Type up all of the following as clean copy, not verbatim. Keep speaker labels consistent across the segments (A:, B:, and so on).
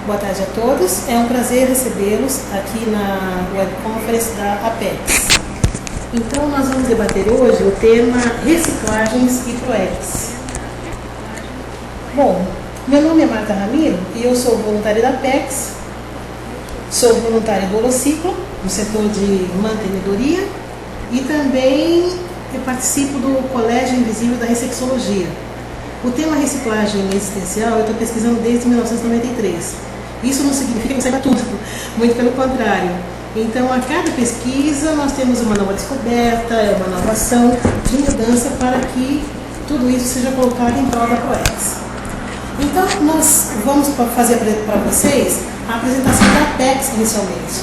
A: Boa tarde a todos. É um prazer recebê-los aqui na web conference da Apex. Então, nós vamos debater hoje o tema reciclagens e ProEx. Bom, meu nome é Marta Ramiro e eu sou voluntária da Apex. Sou voluntária do Holociclo, no setor de mantenedoria, e também eu participo do Colégio Invisível da Ressexologia. O tema reciclagem existencial eu estou pesquisando desde 1993. Isso não significa que eu saiba tudo, muito pelo contrário. Então, a cada pesquisa, nós temos uma nova descoberta, uma nova ação de mudança para que tudo isso seja colocado em prol da ProEx. Então, nós vamos fazer para vocês a apresentação da Apex inicialmente.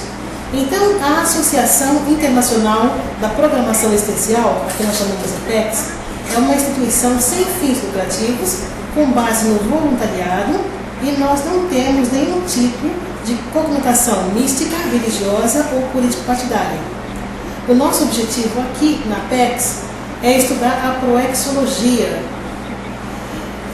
A: Então, a Associação Internacional da Programação Existencial, que nós chamamos de Apex, é uma instituição sem fins lucrativos, com base no voluntariado, e nós não temos nenhum tipo de conotação mística, religiosa ou político-partidária. O nosso objetivo aqui na Apex é estudar a proexologia.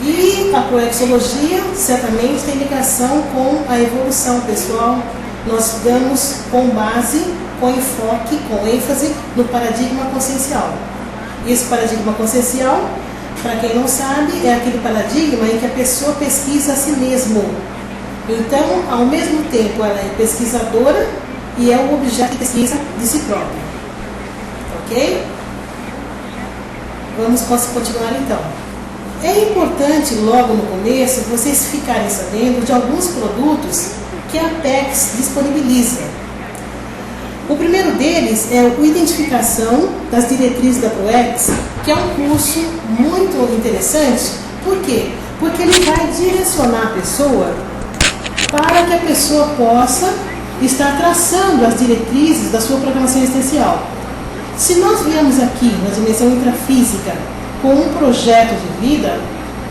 A: E a proexologia certamente tem ligação com a evolução pessoal. Nós estudamos com base, com enfoque, com ênfase no paradigma consciencial. Esse paradigma consciencial, para quem não sabe, é aquele paradigma em que a pessoa pesquisa a si mesmo. Então, ao mesmo tempo, ela é pesquisadora e é o objeto de pesquisa de si própria. Ok? Vamos continuar então. É importante, logo no começo, vocês ficarem sabendo de alguns produtos que a Apex disponibiliza. O primeiro deles é o Identificação das Diretrizes da ProEx, que é um curso muito interessante. Por quê? Porque ele vai direcionar a pessoa para que a pessoa possa estar traçando as diretrizes da sua programação existencial. Se nós viemos aqui na dimensão intrafísica com um projeto de vida,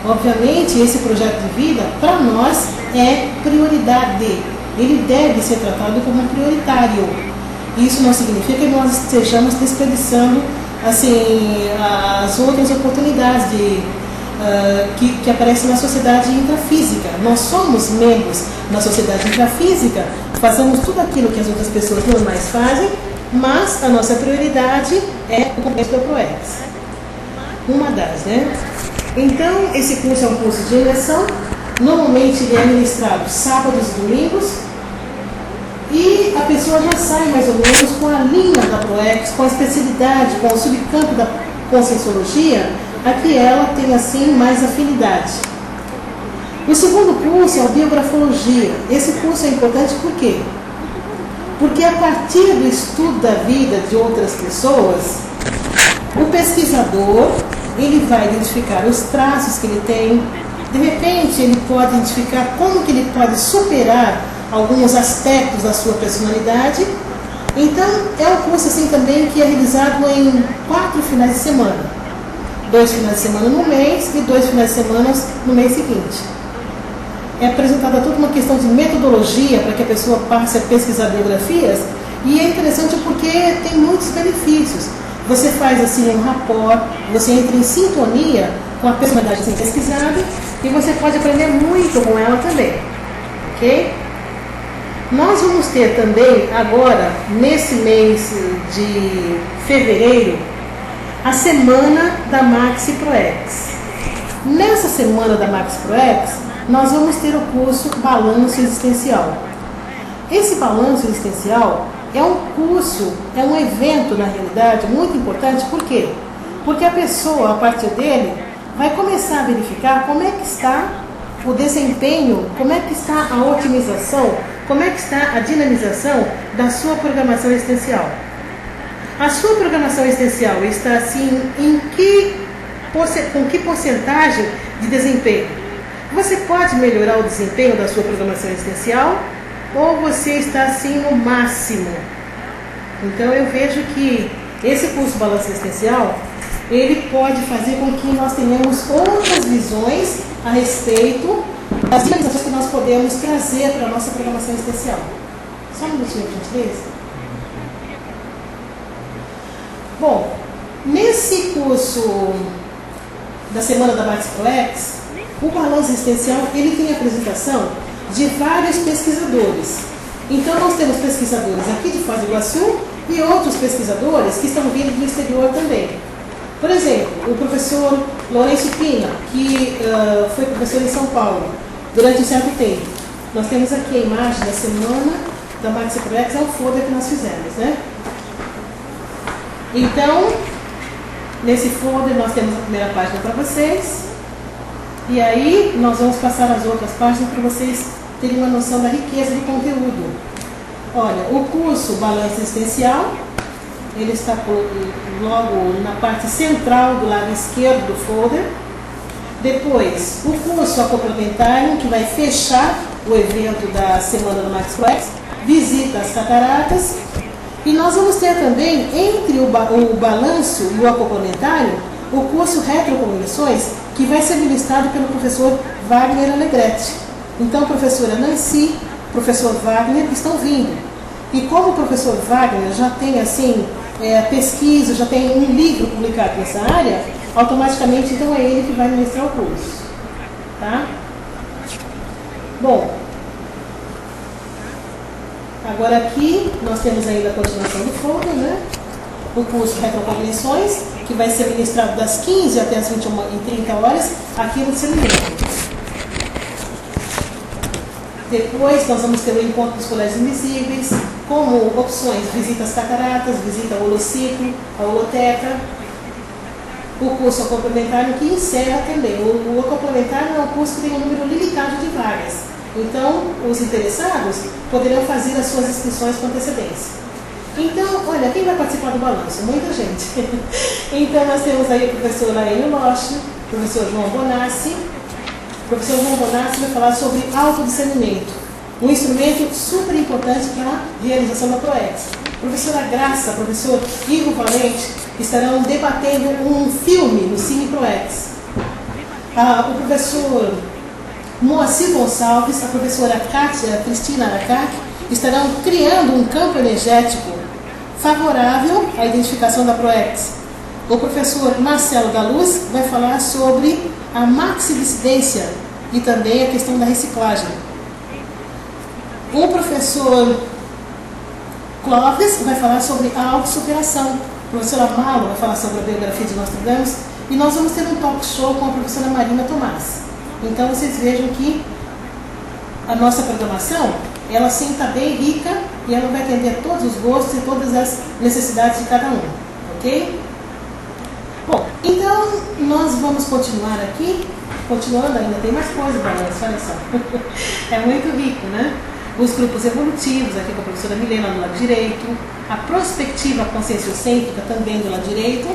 A: obviamente esse projeto de vida para nós é prioridade. Ele deve ser tratado como prioritário. Isso não significa que nós estejamos desperdiçando assim, as outras oportunidades que aparecem na sociedade intrafísica. Nós somos membros da sociedade intrafísica, fazemos tudo aquilo que as outras pessoas normais fazem, mas a nossa prioridade é o começo da ProEx. Uma das, né? Então, esse curso é um curso de imersão. Normalmente ele é ministrado sábados e domingos. E a pessoa já sai mais ou menos com a linha da ProEx, com a especialidade, com o subcampo da conscienciologia, a que ela tem assim mais afinidade. O segundo curso é a biografologia. Esse curso é importante por quê? Porque a partir do estudo da vida de outras pessoas, o pesquisador ele vai identificar os traços que ele tem. De repente ele pode identificar como que ele pode superar alguns aspectos da sua personalidade. Então, é um curso assim também que é realizado em 4 finais de semana. 2 finais de semana no mês e 2 finais de semana no mês seguinte. É apresentada toda uma questão de metodologia para que a pessoa passe a pesquisar biografias, e é interessante porque tem muitos benefícios. Você faz assim um rapport, você entra em sintonia com a personalidade assim pesquisada e você pode aprender muito com ela também. Ok? Nós vamos ter também agora, nesse mês de fevereiro, a semana da Maxi ProEx. Nessa semana da Maxi ProEx, nós vamos ter o curso Balanço Existencial. Esse Balanço Existencial é um curso, é um evento, na realidade, muito importante. Por quê? Porque a pessoa, a partir dele, vai começar a verificar como é que está o desempenho, como é que está a otimização, como é que está a dinamização da sua programação existencial. A sua programação existencial está assim com que porcentagem de desempenho? Você pode melhorar o desempenho da sua programação existencial ou você está assim no máximo? Então eu vejo que esse curso Balanço Existencial, ele pode fazer com que nós tenhamos outras visões a respeito das dinamizações que nós podemos trazer para a nossa programação existencial. Só um minutinho, por gentileza. Bom, nesse curso da Semana da Max ProEx, o Balanço Existencial, ele tem apresentação de vários pesquisadores. Então nós temos pesquisadores aqui de Foz do Iguaçu e outros pesquisadores que estão vindo do exterior também. Por exemplo, o professor Lourenço Pina, que foi professor em São Paulo durante um certo tempo. Nós temos aqui a imagem da semana da MaxiProEx, é um folder que nós fizemos, né? Então, nesse folder nós temos a primeira página para vocês, e aí nós vamos passar as outras páginas para vocês terem uma noção da riqueza de conteúdo. Olha, o curso Balanço Existencial, ele está logo na parte central do lado esquerdo do folder. Depois, o curso Complementar, que vai fechar o evento da Semana do MaxiProEx, visita as cataratas. E nós vamos ter também, entre o balanço e o complementário, o curso Retrocognições, que vai ser ministrado pelo professor Wagner Alegretti. Então, a professora Nancy, professor Wagner, estão vindo. E como o professor Wagner já tem, assim, pesquisa, já tem um livro publicado nessa área, automaticamente, então, é ele que vai ministrar o curso. Tá? Bom, agora aqui nós temos ainda a continuação do folder, né? O curso Retrocognições, que vai ser ministrado das 15 até as 21h30 aqui no seminário. Depois nós vamos ter o encontro dos colégios invisíveis, como opções: visita às cataratas, visita ao holociclo, à holoteca. O curso complementar, que encerra também. O complementar é um curso que tem um número limitado de vagas. Então, os interessados poderão fazer as suas inscrições com antecedência. Então, olha, quem vai participar do balanço? Muita gente. Então, nós temos aí o professor Laênio Loche, o professor João Bonassi. O professor João Bonassi vai falar sobre autodiscernimento, um instrumento super importante para a realização da ProEx. A professora Graça, o professor Igor Valente estarão debatendo um filme no Cine ProEx. O professor Moacir Gonçalves, a professora Cristina Aracaki estarão criando um campo energético favorável à identificação da ProEx. O professor Marcelo da Luz vai falar sobre a maxidissidência e também a questão da reciclagem. O professor Clóvis vai falar sobre a autossuperação. A professora Malo vai falar sobre a biografia de Nostradamus. E nós vamos ter um talk show com a professora Marina Tomás. Então vocês vejam que a nossa programação, ela sim está bem rica e ela vai atender todos os gostos e todas as necessidades de cada um, ok? Bom, então nós vamos continuar aqui, continuando, ainda tem mais coisa para nós, olha só. É muito rico, né? Os grupos evolutivos, aqui com a professora Milena do lado direito, a prospectiva conscienciocêntrica também do lado direito,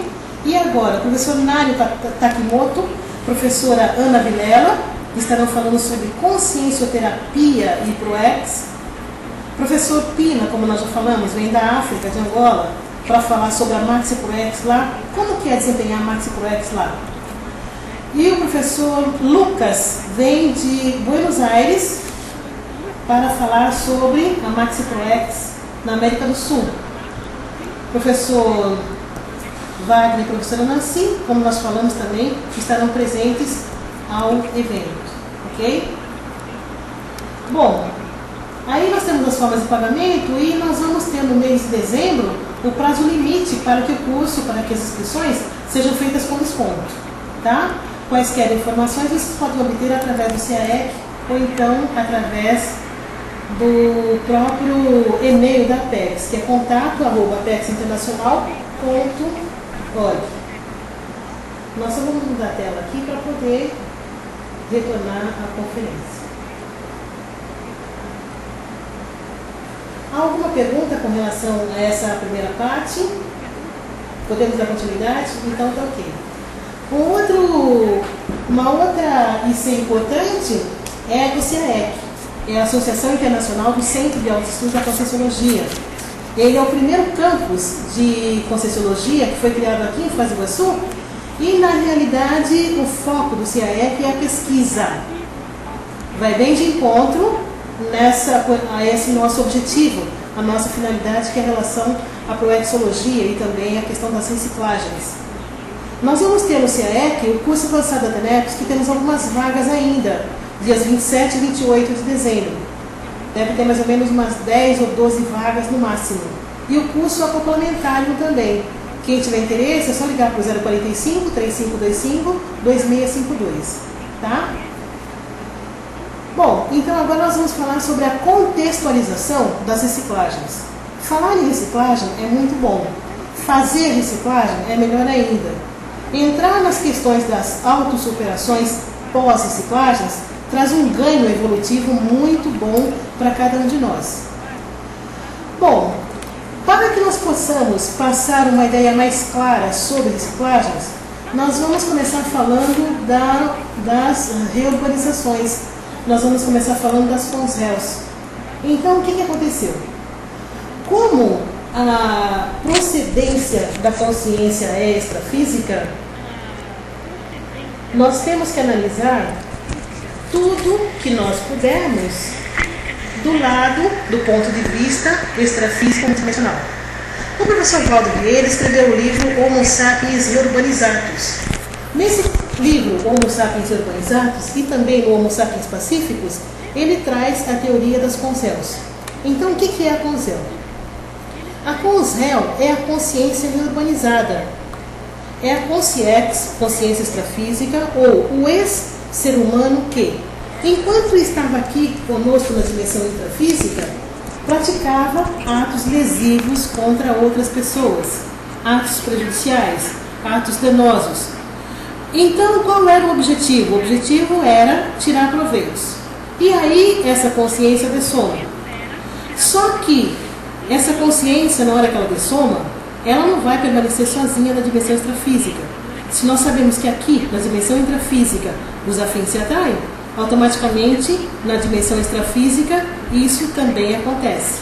A: e agora o professor Nário Takimoto, professora Ana Vilela, estarão falando sobre consciencioterapia e ProEx. Professor Pina, como nós já falamos, vem da África, de Angola, para falar sobre a MaxiProEx lá, como que é desempenhar a MaxiProEx lá. E o professor Lucas vem de Buenos Aires para falar sobre a MaxiProEx na América do Sul. Professor Wagner e professora Nancy, como nós falamos também, estarão presentes ao evento, ok? Bom, aí nós temos as formas de pagamento e nós vamos ter no mês de dezembro o prazo limite para que o curso, para que as inscrições sejam feitas com desconto, tá? Quaisquer informações vocês podem obter através do CAEC ou então através do próprio e-mail da Apex, que é contato@apexinternacional.org. Nós só vamos mudar a tela aqui para poder retornar à conferência. Há alguma pergunta com relação a essa primeira parte? Podemos dar continuidade? Então tá ok. Uma outra IC importante é a do CAEC, é a Associação Internacional do Centro de Autoestudos da Conscienciologia. Ele é o primeiro campus de Conscienciologia que foi criado aqui em Foz do Iguaçu e, na realidade, o foco do CAEC é a pesquisa. Vai bem de encontro a esse nosso objetivo, a nossa finalidade, que é a relação à proexologia e também a questão das reciclagens. Nós vamos ter no CAEC o curso avançado da TENEPS, que temos algumas vagas ainda. dias 27 e 28 de dezembro. Deve ter mais ou menos umas 10 ou 12 vagas no máximo. E o curso acoplamentário também. Quem tiver interesse é só ligar para o 045 3525 2652, tá? Bom, então agora nós vamos falar sobre a contextualização das reciclagens. Falar em reciclagem é muito bom. Fazer reciclagem é melhor ainda. Entrar nas questões das autossuperações pós-reciclagens traz um ganho evolutivo muito bom para cada um de nós. Bom, para que nós possamos passar uma ideia mais clara sobre reciclagens, nós vamos começar falando das reurbanizações. Nós vamos começar falando das Conselhos. Então, o que aconteceu? Como a procedência da consciência é extrafísica, nós temos que analisar tudo que nós pudermos do lado do ponto de vista extrafísico multidimensional. O professor Valdo Vieira escreveu o livro Homo Sapiens Reurbanizatus. Nesse livro, Homo Sapiens Reurbanizatus, e também no Homo Sapiens Pacíficos, ele traz a teoria das Conselhos. Então, o que é a Conselho? A Conselho é a consciência reurbanizada. É a consciência extrafísica, ou o ex-ser humano que, enquanto estava aqui conosco na dimensão intrafísica, praticava atos lesivos contra outras pessoas, atos prejudiciais, atos danosos. Então, qual era o objetivo? O objetivo era tirar proveitos. E aí, essa consciência dessoma. Só que essa consciência, na hora que ela dessoma, ela não vai permanecer sozinha na dimensão extrafísica. Se nós sabemos que aqui, na dimensão intrafísica, os afins se atraem, automaticamente, na dimensão extrafísica, isso também acontece.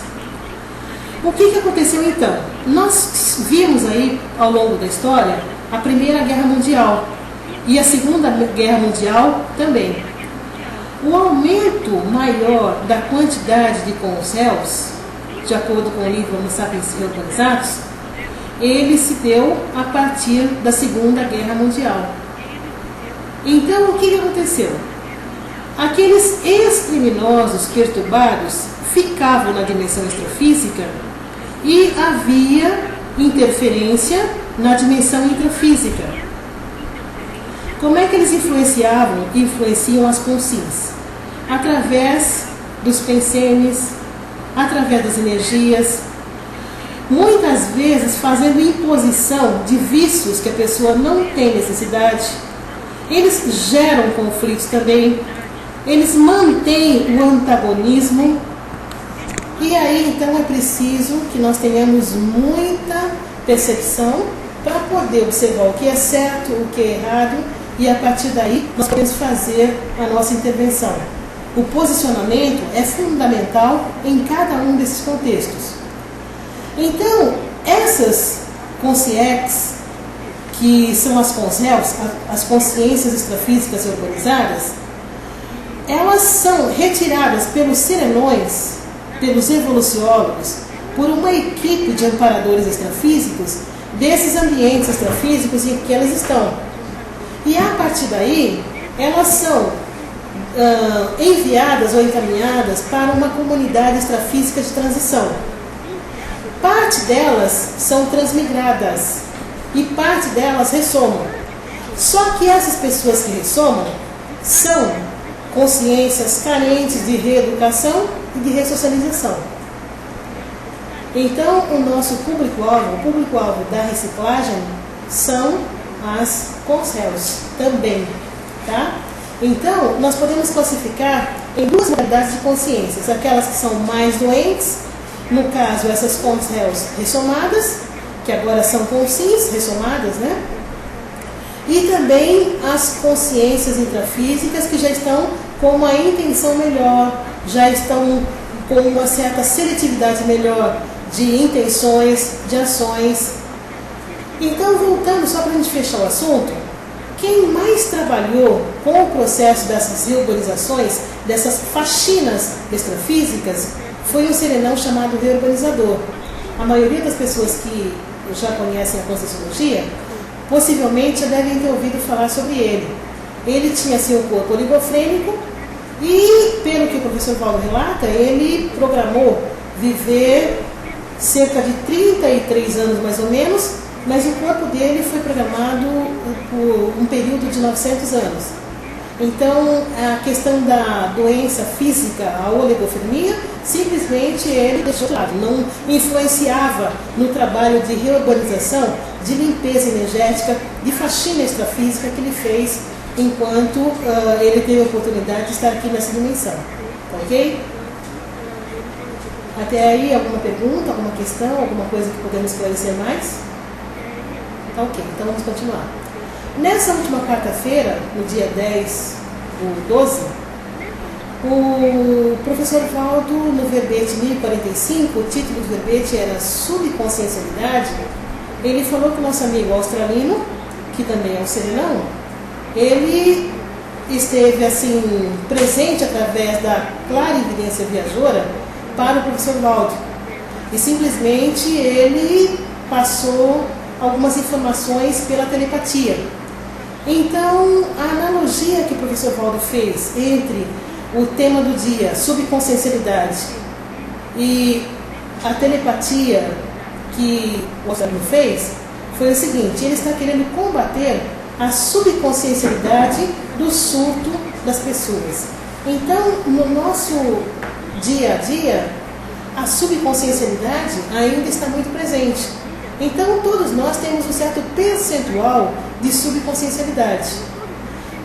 A: O que aconteceu então? Nós vimos aí, ao longo da história, a Primeira Guerra Mundial e a Segunda Guerra Mundial também. O aumento maior da quantidade de Conselhos, de acordo com o livro Homo Sapiens Reurbanizatus, ele se deu a partir da Segunda Guerra Mundial. Então, o que aconteceu? Aqueles ex-criminosos perturbados ficavam na dimensão extrafísica e havia interferência na dimensão intrafísica. Como é que eles influenciam as consciências? Através dos pensenes, através das energias, muitas vezes fazendo imposição de vícios que a pessoa não tem necessidade. Eles geram conflitos também, eles mantêm o antagonismo. E aí então é preciso que nós tenhamos muita percepção para poder observar o que é certo, o que é errado, e a partir daí nós podemos fazer a nossa intervenção. O posicionamento é fundamental em cada um desses contextos. Então, essas consciências, que são as Conselhos, as consciências extrafísicas organizadas, elas são retiradas pelos serenões, pelos evoluciólogos, por uma equipe de amparadores extrafísicos desses ambientes extrafísicos em que elas estão. E a partir daí, elas são enviadas ou encaminhadas para uma comunidade extrafísica de transição. Parte delas são transmigradas e parte delas ressomam. Só que essas pessoas que ressomam são consciências carentes de reeducação e de ressocialização. Então, o nosso público-alvo, o público-alvo da reciclagem, são as Conselhos também, tá? Então, nós podemos classificar em duas modalidades de consciências, aquelas que são mais doentes, no caso, essas Conselhos ressomadas, que agora são consciências ressomadas, né? E também as consciências intrafísicas, que já estão com uma intenção melhor, já estão com uma certa seletividade melhor de intenções, de ações. Então, voltando só para a gente fechar o assunto, quem mais trabalhou com o processo dessas reurbanizações, dessas faxinas extrafísicas, foi um serenão chamado reurbanizador. A maioria das pessoas que já conhecem a Conscienciologia, possivelmente já devem ter ouvido falar sobre ele. Ele tinha assim um corpo oligofrênico, E, pelo que o professor Paulo relata, ele programou viver cerca de 33 anos mais ou menos, mas o corpo dele foi programado por um período de 900 anos. Então, a questão da doença física, a oligofrenia, simplesmente ele deixou de lado, não influenciava no trabalho de reurbanização, de limpeza energética, de faxina extrafísica que ele fez enquanto ele teve a oportunidade de estar aqui nessa dimensão. Ok? Até aí, alguma pergunta, alguma questão, alguma coisa que podemos esclarecer mais? Tá ok, então vamos continuar. Nessa última quarta-feira, no dia 10 do 12, o professor Valdo, no verbete 1045, o título do verbete era Subconsciencialidade. Ele falou que o nosso amigo australino, que também é um serenão, ele esteve assim presente através da clarividência viajora para o professor Valdo. E simplesmente ele passou algumas informações pela telepatia. Então, a analogia que o professor Valdo fez entre o tema do dia, subconsciencialidade, e a telepatia que o australiano fez, foi o seguinte: ele está querendo combater a subconsciencialidade do surto das pessoas. Então, no nosso dia a dia, a subconsciencialidade ainda está muito presente. Então, todos nós temos um certo percentual de subconsciencialidade.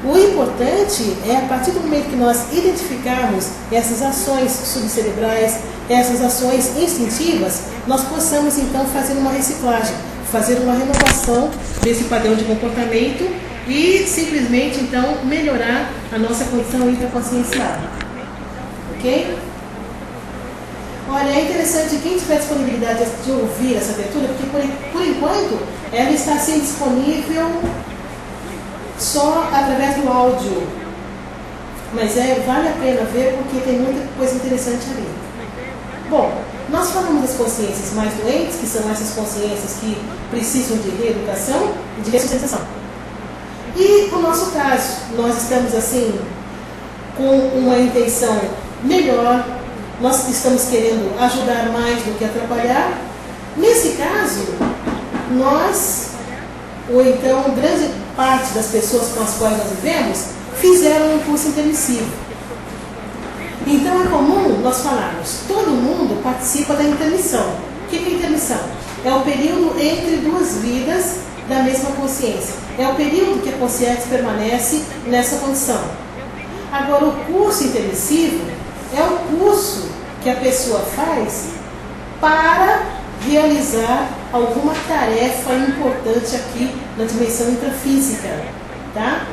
A: O importante é, a partir do momento que nós identificarmos essas ações subcerebrais, essas ações instintivas, nós possamos então fazer uma reciclagem, fazer uma renovação desse padrão de comportamento e simplesmente então melhorar a nossa condição intraconsciencial. Ok? Olha, é interessante, quem tiver disponibilidade de ouvir essa abertura, porque por enquanto ela está assim disponível só através do áudio. Mas vale a pena ver porque tem muita coisa interessante ali. Bom, nós falamos das consciências mais doentes, que são essas consciências que precisam de reeducação e de ressustentação. E no nosso caso, nós estamos assim com uma intenção melhor, nós estamos querendo ajudar mais do que atrapalhar. Nesse caso, nós, ou então grande parte das pessoas com as quais nós vivemos, fizeram um curso intermissivo. Então é comum nós falarmos, todo mundo participa da intermissão. O que é intermissão? É o período entre duas vidas da mesma consciência. É o período que a consciência permanece nessa condição. Agora, o curso intermissivo é o curso que a pessoa faz para realizar alguma tarefa importante aqui na dimensão intrafísica. Tá?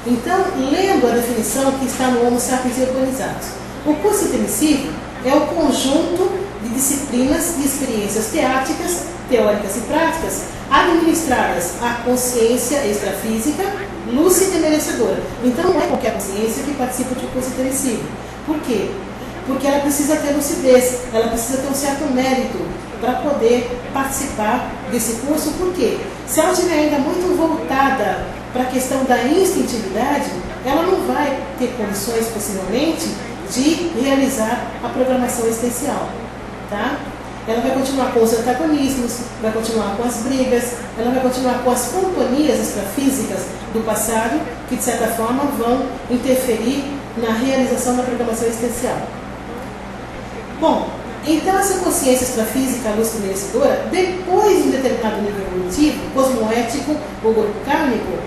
A: Então, lendo a definição que está no Homo Sapiens Urbanizados, o curso intermissivo é o conjunto de disciplinas e experiências teáticas, teóricas e práticas administradas à consciência extrafísica, lúcida e merecedora. Então, não é qualquer consciência que participa de um curso intermissivo. Por quê? Porque ela precisa ter lucidez, ela precisa ter um certo mérito para poder participar desse curso. Por quê? Se ela estiver ainda muito voltada para a questão da instintividade, ela não vai ter condições, possivelmente, de realizar a programação existencial. Tá? Ela vai continuar com os antagonismos, vai continuar com as brigas, ela vai continuar com as companhias extrafísicas do passado, que de certa forma vão interferir na realização da programação existencial. Bom, então essa consciência extrafísica, lúcida e merecedora, depois de um determinado nível evolutivo, cosmoético ou grupo kármico,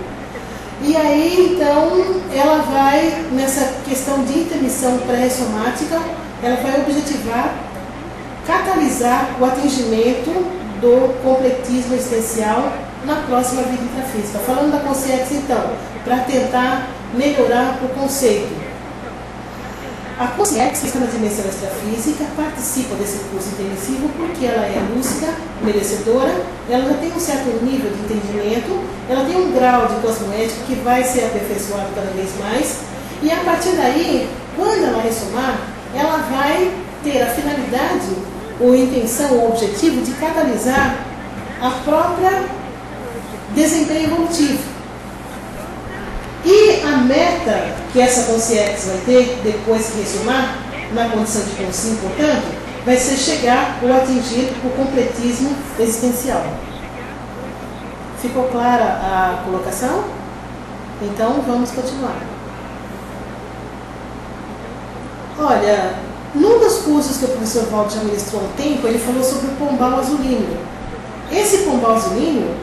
A: e aí então ela vai, nessa questão de intermissão pré-somática, ela vai objetivar catalisar o atingimento do completismo existencial na próxima vida intrafísica. Falando da consciência então, para tentar melhorar o conceito. A consciência que está na dimensão extrafísica participa desse curso intermissivo porque ela é lúcida, merecedora, ela já tem um certo nível de entendimento, ela tem um grau de cosmoética que vai ser aperfeiçoado cada vez mais, e a partir daí, quando ela ressomar, ela vai ter a finalidade, ou intenção, ou objetivo de catalisar a própria desempenho evolutivo. E a meta que essa consciência vai ter depois que ressumar, na condição de consciência, portanto, vai ser chegar ou atingir o completismo existencial. Ficou clara a colocação? Então, vamos continuar. Olha, num dos cursos que o professor Valdo já ministrou há um tempo, ele falou sobre o pombal azulíneo. Esse pombal azulíneo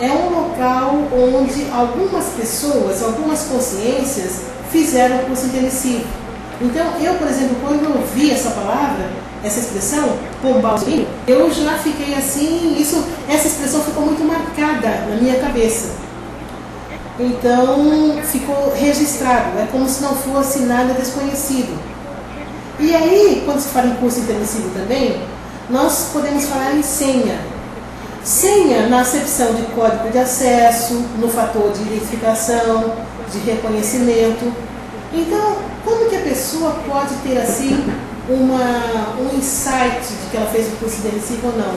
A: é um local onde algumas pessoas, algumas consciências fizeram o curso intensivo. Então, eu, por exemplo, quando eu ouvi essa palavra, essa expressão, pombal azulíneo, eu já fiquei assim, essa expressão ficou muito marcada na minha cabeça. Então, ficou registrado, é como se não fosse nada desconhecido. E aí, quando se fala em curso intensivo também, nós podemos falar em senha. Senha na acepção de código de acesso, no fator de identificação, de reconhecimento. Então, como que a pessoa pode ter assim um insight de que ela fez o curso intensivo ou não?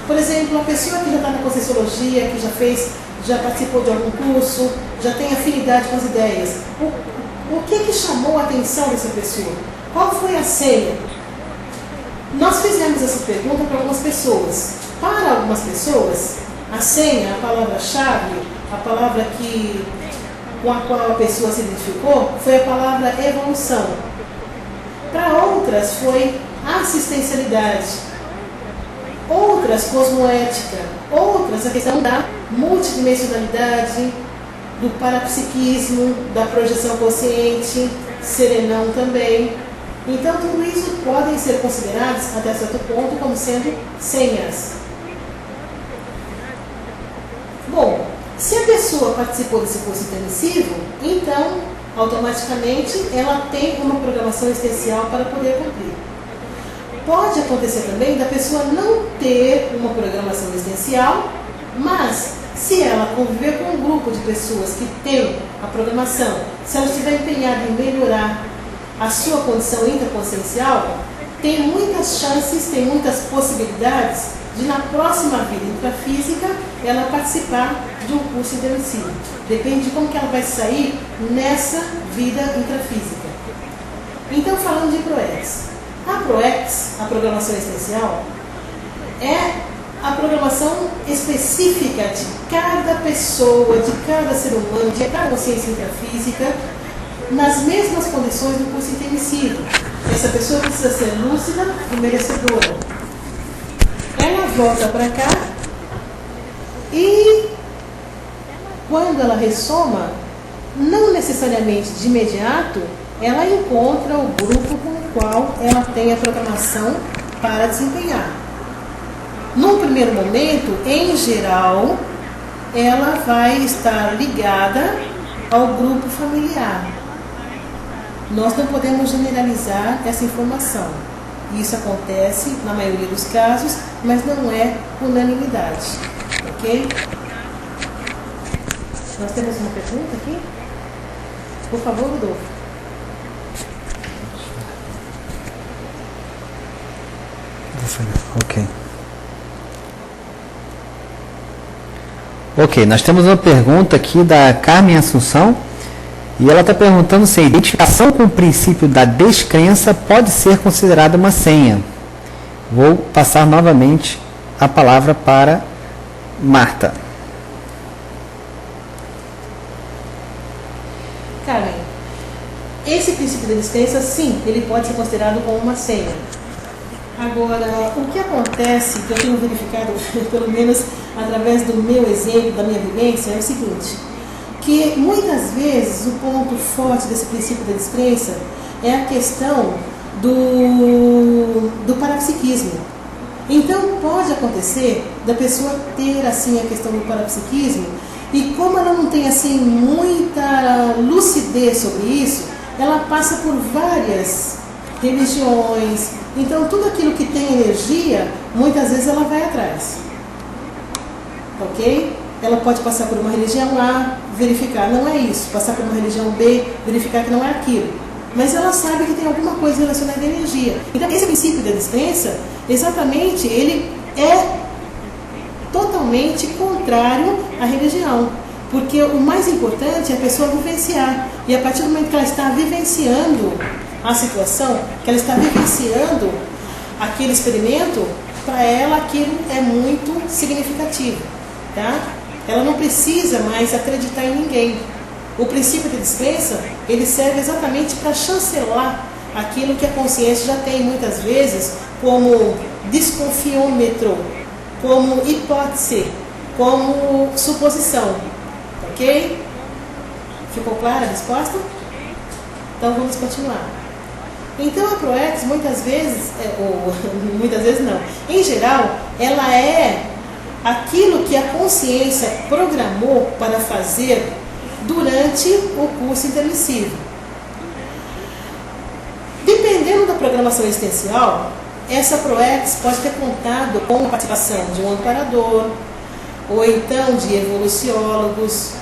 A: Por exemplo, a pessoa que já está na Conscienciologia, que já participou de algum curso, já tem afinidade com as ideias. O que chamou a atenção dessa pessoa? Qual foi a senha? Nós fizemos essa pergunta para algumas pessoas. Para algumas pessoas, a senha, a palavra-chave, a palavra com a qual a pessoa se identificou, foi a palavra evolução. Para outras, foi assistencialidade. Outras, cosmoética. Outras, a questão da multidimensionalidade, do parapsiquismo, da projeção consciente, serenão também. Então, tudo isso podem ser considerados, até certo ponto, como sendo senhas. Bom, se a pessoa participou desse curso intensivo, então, automaticamente, ela tem uma programação existencial para poder cumprir. Pode acontecer também da pessoa não ter uma programação existencial, mas se ela conviver com um grupo de pessoas que tem a programação, se ela estiver empenhada em melhorar a sua condição intraconsciencial, tem muitas chances, tem muitas possibilidades de na próxima vida intrafísica ela participar de um curso intensivo. Depende de como que ela vai sair nessa vida intrafísica. Então, falando de ProEx. A ProEx, a programação existencial, é a programação específica de cada pessoa, de cada ser humano, de cada consciência intrafísica, nas mesmas condições do curso intensivo. Essa pessoa precisa ser lúcida e merecedora. Ela volta para cá e, quando ela ressoma, não necessariamente de imediato, ela encontra o grupo com o qual ela tem a programação para desempenhar. Num primeiro momento, em geral, ela vai estar ligada ao grupo familiar. Nós não podemos generalizar essa informação. Isso acontece na maioria dos casos, mas não é unanimidade. Ok? Nós temos uma pergunta aqui? Por favor, Rodolfo.
B: Ok, nós temos uma pergunta aqui da Carmen Assunção. E ela está perguntando se a identificação com o princípio da descrença pode ser considerada uma senha. Vou passar novamente a palavra para Marta.
A: Carmen, esse princípio da descrença, sim, ele pode ser considerado como uma senha. Agora, o que acontece, que eu tenho verificado, pelo menos através do meu exemplo, da minha vivência, é o seguinte: que muitas vezes o ponto forte desse princípio da descrença é a questão do parapsiquismo. Então pode acontecer da pessoa ter assim a questão do parapsiquismo, e como ela não tem assim muita lucidez sobre isso, ela passa por várias religiões. Então tudo aquilo que tem energia, muitas vezes ela vai atrás. Ok? Ela pode passar por uma religião A, verificar, não é isso. Passar por uma religião B, verificar que não é aquilo. Mas ela sabe que tem alguma coisa relacionada à energia. Então, esse princípio da descrença, exatamente, ele é totalmente contrário à religião. Porque o mais importante é a pessoa vivenciar. E a partir do momento que ela está vivenciando a situação, que ela está vivenciando aquele experimento, para ela aquilo é muito significativo. Tá? Ela não precisa mais acreditar em ninguém. O princípio de descrença, ele serve exatamente para chancelar aquilo que a consciência já tem muitas vezes como desconfiômetro, como hipótese, como suposição. Ok? Ficou clara a resposta? Então vamos continuar. Então a ProEx muitas vezes, ou muitas vezes não, em geral, ela é aquilo que a consciência programou para fazer durante o curso intermissivo. Dependendo da programação existencial, essa ProEx pode ter contado com a participação de um amparador, ou então de evoluciólogos.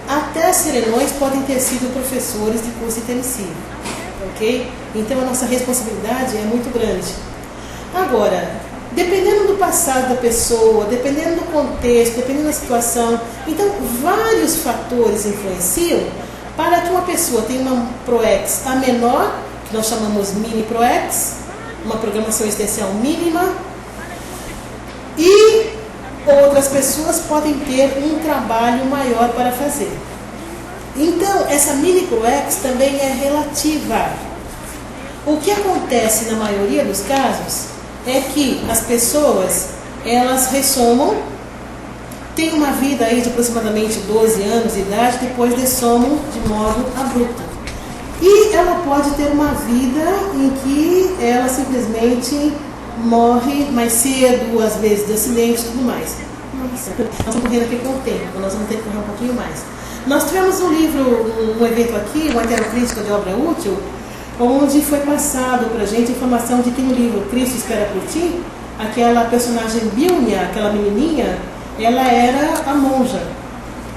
A: Até serenões podem ter sido professores de curso intermissivo. Ok? Então a nossa responsabilidade é muito grande. Agora, dependendo do passado da pessoa, dependendo do contexto, dependendo da situação, então vários fatores influenciam para que uma pessoa tenha uma ProEx a menor, que nós chamamos mini ProEx, uma programação existencial mínima, e outras pessoas podem ter um trabalho maior para fazer. Então, essa mini ProEx também é relativa. O que acontece na maioria dos casos é que as pessoas, elas ressomam, têm uma vida aí de aproximadamente 12 anos de idade, depois dessomam de modo abrupto. E ela pode ter uma vida em que ela simplesmente morre mais cedo, às vezes de acidente e tudo mais. Nossa, nós estamos correndo aqui com o tempo, nós vamos ter que correr um pouquinho mais. Nós tivemos um livro, um evento aqui, uma Heterocrítica de Obra Útil, onde foi passado para a gente informação de que no livro Cristo Espera por Ti, aquela personagem Bilnia, aquela menininha, ela era a monja.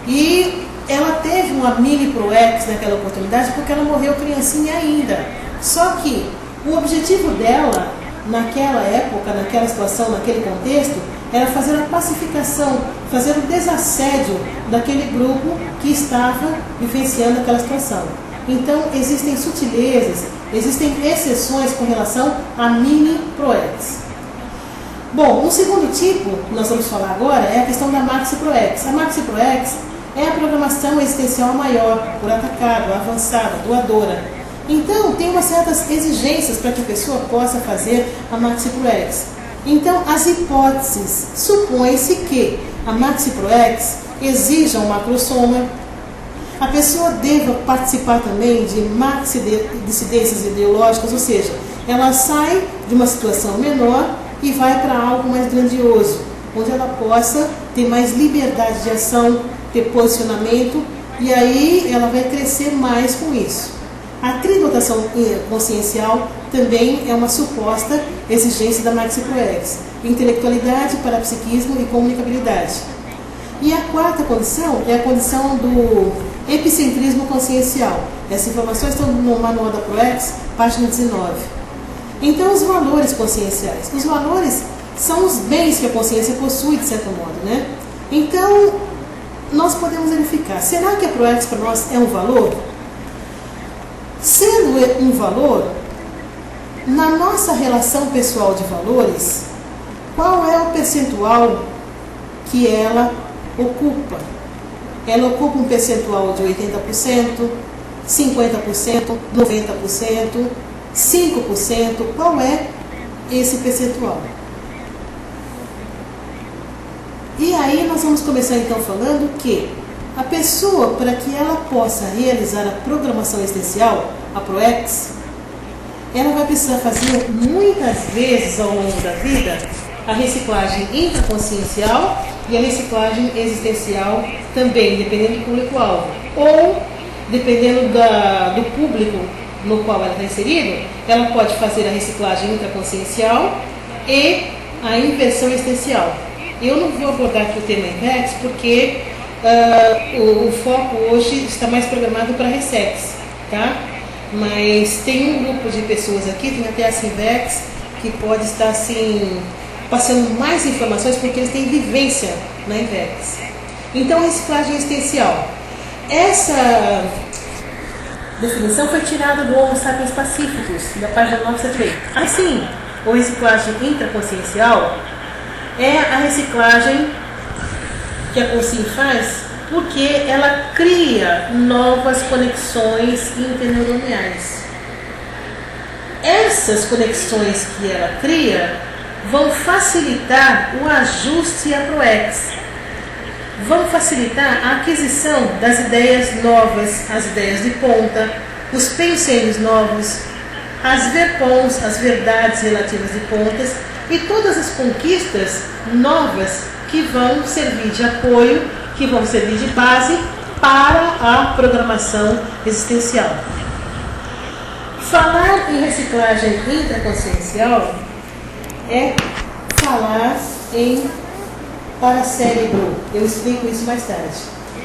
A: E ela teve uma mini ProEx naquela oportunidade porque ela morreu criancinha ainda. Só que o objetivo dela, naquela época, naquela situação, naquele contexto, era fazer a pacificação, fazer o desassédio daquele grupo que estava vivenciando aquela situação. Então, existem sutilezas, existem exceções com relação à mini ProEx. Bom, um segundo tipo, que nós vamos falar agora, é a questão da Maxi ProEx. A Maxi ProEx é a programação existencial maior, por atacado, avançada, doadora. Então, tem umas certas exigências para que a pessoa possa fazer a Maxi ProEx. Então, as hipóteses, supõe-se que a Maxi ProEx exija um macrosoma, a pessoa deva participar também de maxi-dissidências ideológicas, ou seja, ela sai de uma situação menor e vai para algo mais grandioso, onde ela possa ter mais liberdade de ação, ter posicionamento, e aí ela vai crescer mais com isso. A tridotação consciencial também é uma suposta exigência da Maxi ProEx: intelectualidade, parapsiquismo e comunicabilidade. E a quarta condição é a condição do epicentrismo consciencial. Essas informações estão no manual da ProEx, página 19. Então, os valores conscienciais. Os valores são os bens que a consciência possui, de certo modo, né? Então, nós podemos verificar, será que a ProEx para nós é um valor? Sendo um valor, na nossa relação pessoal de valores, qual é o percentual que ela ocupa? Ela ocupa um percentual de 80%, 50%, 90%, 5%? Qual é esse percentual? E aí nós vamos começar então falando que a pessoa, para que ela possa realizar a programação existencial, a ProEx, ela vai precisar fazer muitas vezes ao longo da vida a reciclagem intraconsciencial e a reciclagem existencial também, dependendo do público-alvo. Ou, dependendo do público no qual ela está inserida, ela pode fazer a reciclagem intraconsciencial e a inversão existencial. Eu não vou abordar aqui o tema INVEX porque o foco hoje está mais programado para RESEX, tá? Mas tem um grupo de pessoas aqui, tem até a Sinvex, que pode estar assim, passando mais informações porque eles têm vivência na INVEX. Então, reciclagem existencial. Essa definição foi tirada do Homo sapiens pacíficos, da página 978. Assim, a reciclagem intraconsciencial é a reciclagem que a consciência faz porque ela cria novas conexões interneuroniais. Essas conexões que ela cria vão facilitar o ajuste a ProEx, vão facilitar a aquisição das ideias novas, as ideias de ponta, os pensamentos novos, as verpons, as verdades relativas de pontas e todas as conquistas novas que vão servir de apoio, que vão servir de base para a programação existencial. Falar em reciclagem intraconsciencial é falar em paracérebro. Eu explico isso mais tarde.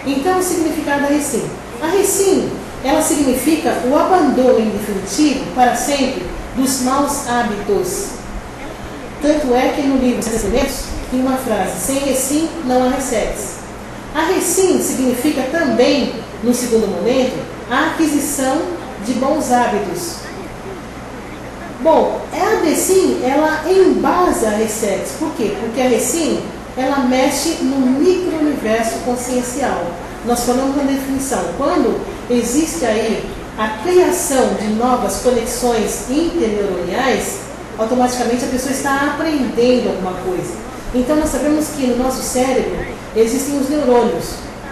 A: Então, o significado da Recim. A Recim, ela significa o abandono em definitivo, para sempre, dos maus hábitos. Tanto é que no livro Ensinamentos tem uma frase: sem Recim não há Resetes. A Recim significa também, no segundo momento, a aquisição de bons hábitos. Bom, a Recim, ela embasa a Resetes. Por quê? Porque a Recim, ela mexe no micro-universo consciencial. Nós falamos na definição, quando existe aí a criação de novas conexões interneuroniais, automaticamente a pessoa está aprendendo alguma coisa. Então nós sabemos que no nosso cérebro existem os neurônios.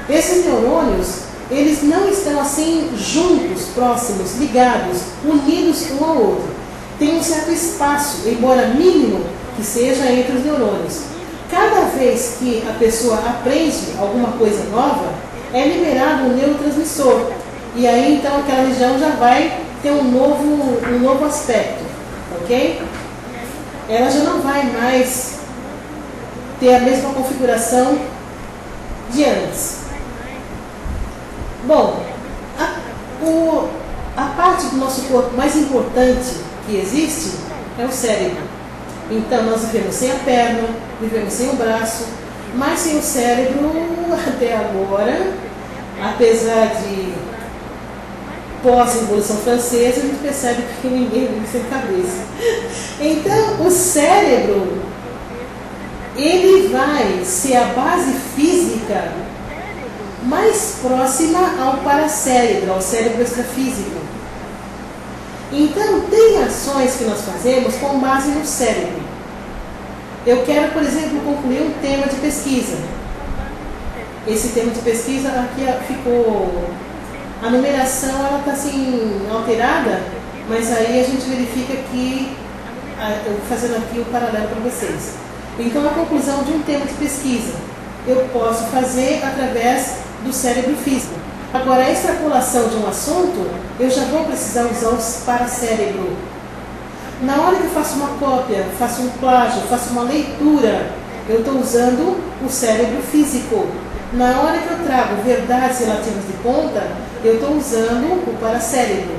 A: Esses neurônios, eles não estão assim juntos, próximos, ligados, unidos um ao outro. Tem um certo espaço, embora mínimo, que seja entre os neurônios. Cada vez que a pessoa aprende alguma coisa nova, é liberado um neurotransmissor. E aí então aquela região já vai ter um novo aspecto, ok? Ela já não vai mais ter a mesma configuração de antes. Bom, a parte do nosso corpo mais importante que existe é o cérebro. Então nós vivemos sem a perna, vivemos sem o braço, mas sem o cérebro até agora, apesar de pós-Revolução Francesa, a gente percebe que ninguém vive sem cabeça. Então o cérebro, ele vai ser a base física mais próxima ao paracérebro, ao cérebro extrafísico. Então, tem ações que nós fazemos com base no cérebro. Eu quero, por exemplo, concluir um tema de pesquisa. Esse tema de pesquisa, aqui ficou... A numeração, ela está assim, alterada, mas aí a gente verifica que... Eu vou fazendo aqui o paralelo para vocês. Então, a conclusão de um tema de pesquisa, eu posso fazer através do cérebro físico. Agora, a extrapolação de um assunto, eu já vou precisar usar os paracérebro. Na hora que eu faço uma cópia, faço um plágio, faço uma leitura, eu estou usando o cérebro físico. Na hora que eu trago verdades relativas de ponta, eu estou usando o paracérebro.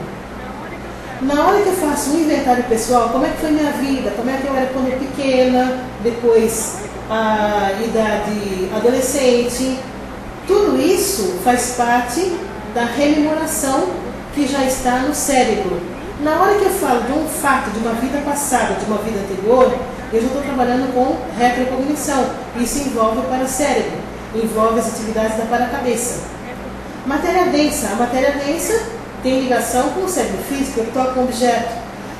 A: Na hora que eu faço um inventário pessoal, como é que foi minha vida, como é que eu era quando pequena, depois a idade adolescente, tudo isso faz parte da rememoração que já está no cérebro. Na hora que eu falo de um fato, de uma vida passada, de uma vida anterior, eu já estou trabalhando com retrocognição. Isso envolve o paracérebro, envolve as atividades da paracabeça. Matéria densa. A matéria densa tem ligação com o cérebro físico. Eu toco um objeto,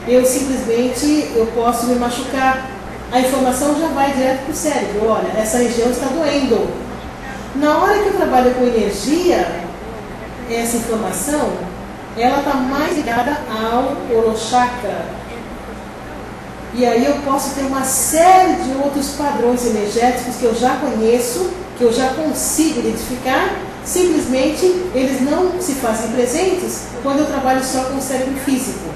A: eu simplesmente posso me machucar. A informação já vai direto para o cérebro. Olha, essa região está doendo. Na hora que eu trabalho com energia, essa informação, ela está mais ligada ao horochakra. E aí eu posso ter uma série de outros padrões energéticos que eu já conheço, que eu já consigo identificar, simplesmente eles não se fazem presentes quando eu trabalho só com o cérebro físico.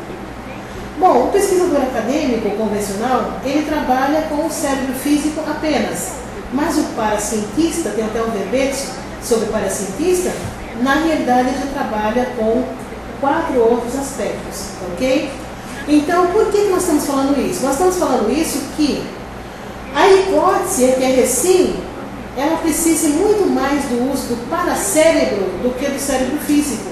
A: Bom, o pesquisador acadêmico convencional, ele trabalha com o cérebro físico apenas. Mas o paracientista, tem até um verbete sobre o paracientista, na realidade ele já trabalha com 4 outros aspectos, ok? Então, por que nós estamos falando isso? Nós estamos falando isso que a hipótese é que a Recim, ela precisa muito mais do uso do paracérebro do que do cérebro físico.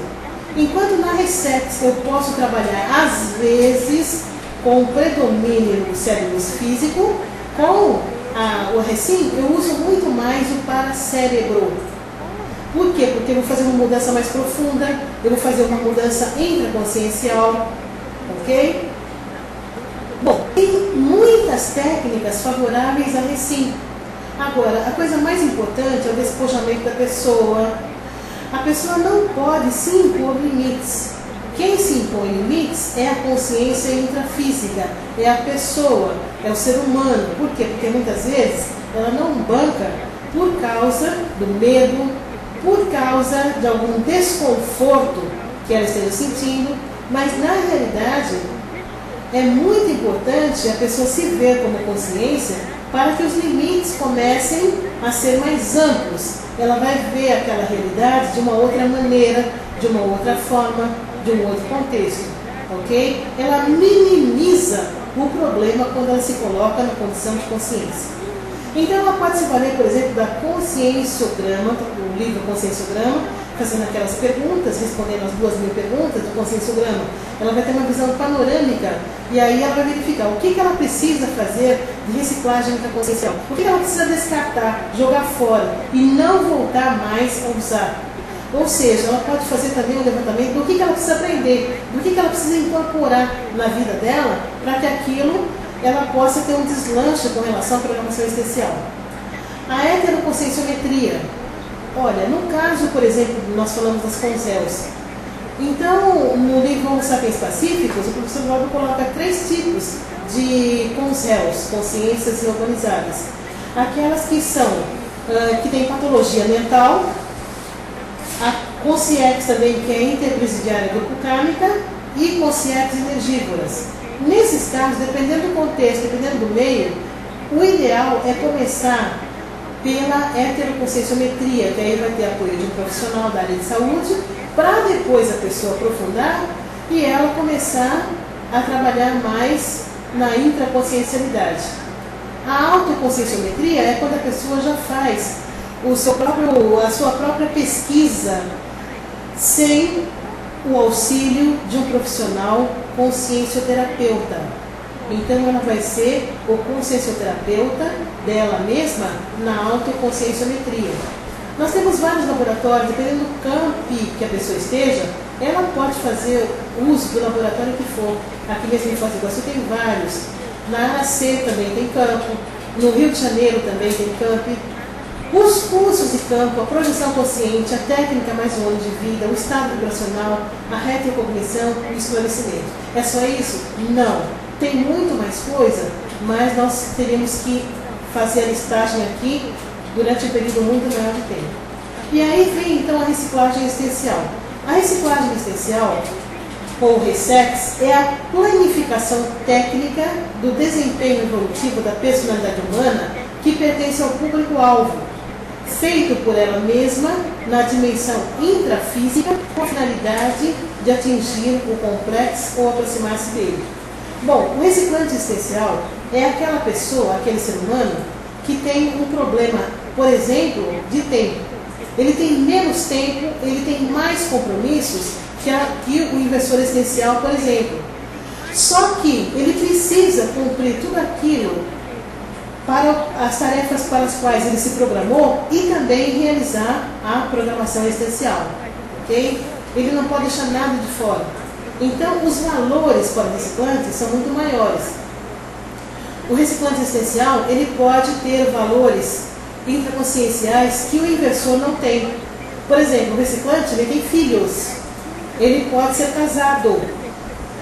A: Enquanto na Resex eu posso trabalhar, às vezes, com o predomínio do cérebro físico, com o Recim eu uso muito mais o paracérebro. Por quê? Porque eu vou fazer uma mudança mais profunda, eu vou fazer uma mudança intraconsciencial, ok? Bom, tem muitas técnicas favoráveis a Recim. Agora, a coisa mais importante é o despojamento da pessoa. A pessoa não pode se impor limites. Quem se impõe limites é a consciência intrafísica, é a pessoa, é o ser humano. Por quê? Porque muitas vezes ela não banca por causa do medo, por causa de algum desconforto que ela esteja sentindo, mas na realidade é muito importante a pessoa se ver como consciência para que os limites comecem a ser mais amplos. Ela vai ver aquela realidade de uma outra maneira, de uma outra forma, de um outro contexto, ok? Ela minimiza o problema quando ela se coloca na condição de consciência. Então ela pode se valer, por exemplo, da conscienciograma, o livro Conscienciograma, fazendo aquelas perguntas, respondendo as 2.000 perguntas do conscienciograma. Ela vai ter uma visão panorâmica e aí ela vai verificar o que ela precisa fazer de reciclagem intraconsciencial, o que ela precisa descartar, jogar fora e não voltar mais a usar. Ou seja, ela pode fazer também um levantamento do que ela precisa aprender, do que ela precisa incorporar na vida dela para que aquilo ela possa ter um deslanche com relação à programação existencial. A heteroconscienciometria. Olha, no caso, por exemplo, nós falamos das consels. Então, no livro Homo Sapiens Pacíficos, o professor Valdo coloca 3 tipos de consels, consciências organizadas. Aquelas que são, que têm patologia mental, a consciex também, que é interpresidiária grupocármica, e consciex energívoras. Nesses casos, dependendo do contexto, dependendo do meio, o ideal é começar pela heteroconscienciometria, que aí vai ter apoio de um profissional da área de saúde, para depois a pessoa aprofundar e ela começar a trabalhar mais na intraconsciencialidade. A autoconscienciometria é quando a pessoa já faz a sua própria pesquisa sem o auxílio de um profissional consciencioterapeuta. Então ela vai ser o consciencioterapeuta dela mesma na autoconscienciometria. Nós temos vários laboratórios, dependendo do campo que a pessoa esteja, ela pode fazer uso do laboratório que for. Aqui mesmo em Foz do Iguaçu tem vários. Na AC também tem campo, no Rio de Janeiro também tem campo. Os cursos de campo, a projeção consciente, a técnica mais um ano de vida, o estado vibracional, a retrocognição e o esclarecimento. É só isso? Não. Tem muito mais coisa, mas nós teríamos que fazer a listagem aqui durante um período muito maior de tempo. E aí vem então a reciclagem existencial. A reciclagem existencial, ou RESEX, é a planificação técnica do desempenho evolutivo da personalidade humana que pertence ao público-alvo, feito por ela mesma na dimensão intrafísica com a finalidade de atingir o complexo ou aproximar-se dele. Bom, o reciclante existencial é aquela pessoa, aquele ser humano, que tem um problema, por exemplo, de tempo. Ele tem menos tempo, ele tem mais compromissos que o investidor existencial, por exemplo. Só que ele precisa cumprir tudo aquilo para as tarefas para as quais ele se programou e também realizar a programação existencial. Okay? Ele não pode deixar nada de fora. Então, os valores para o reciclante são muito maiores. O reciclante existencial, ele pode ter valores intraconscienciais que o inversor não tem. Por exemplo, o reciclante, ele tem filhos. Ele pode ser casado.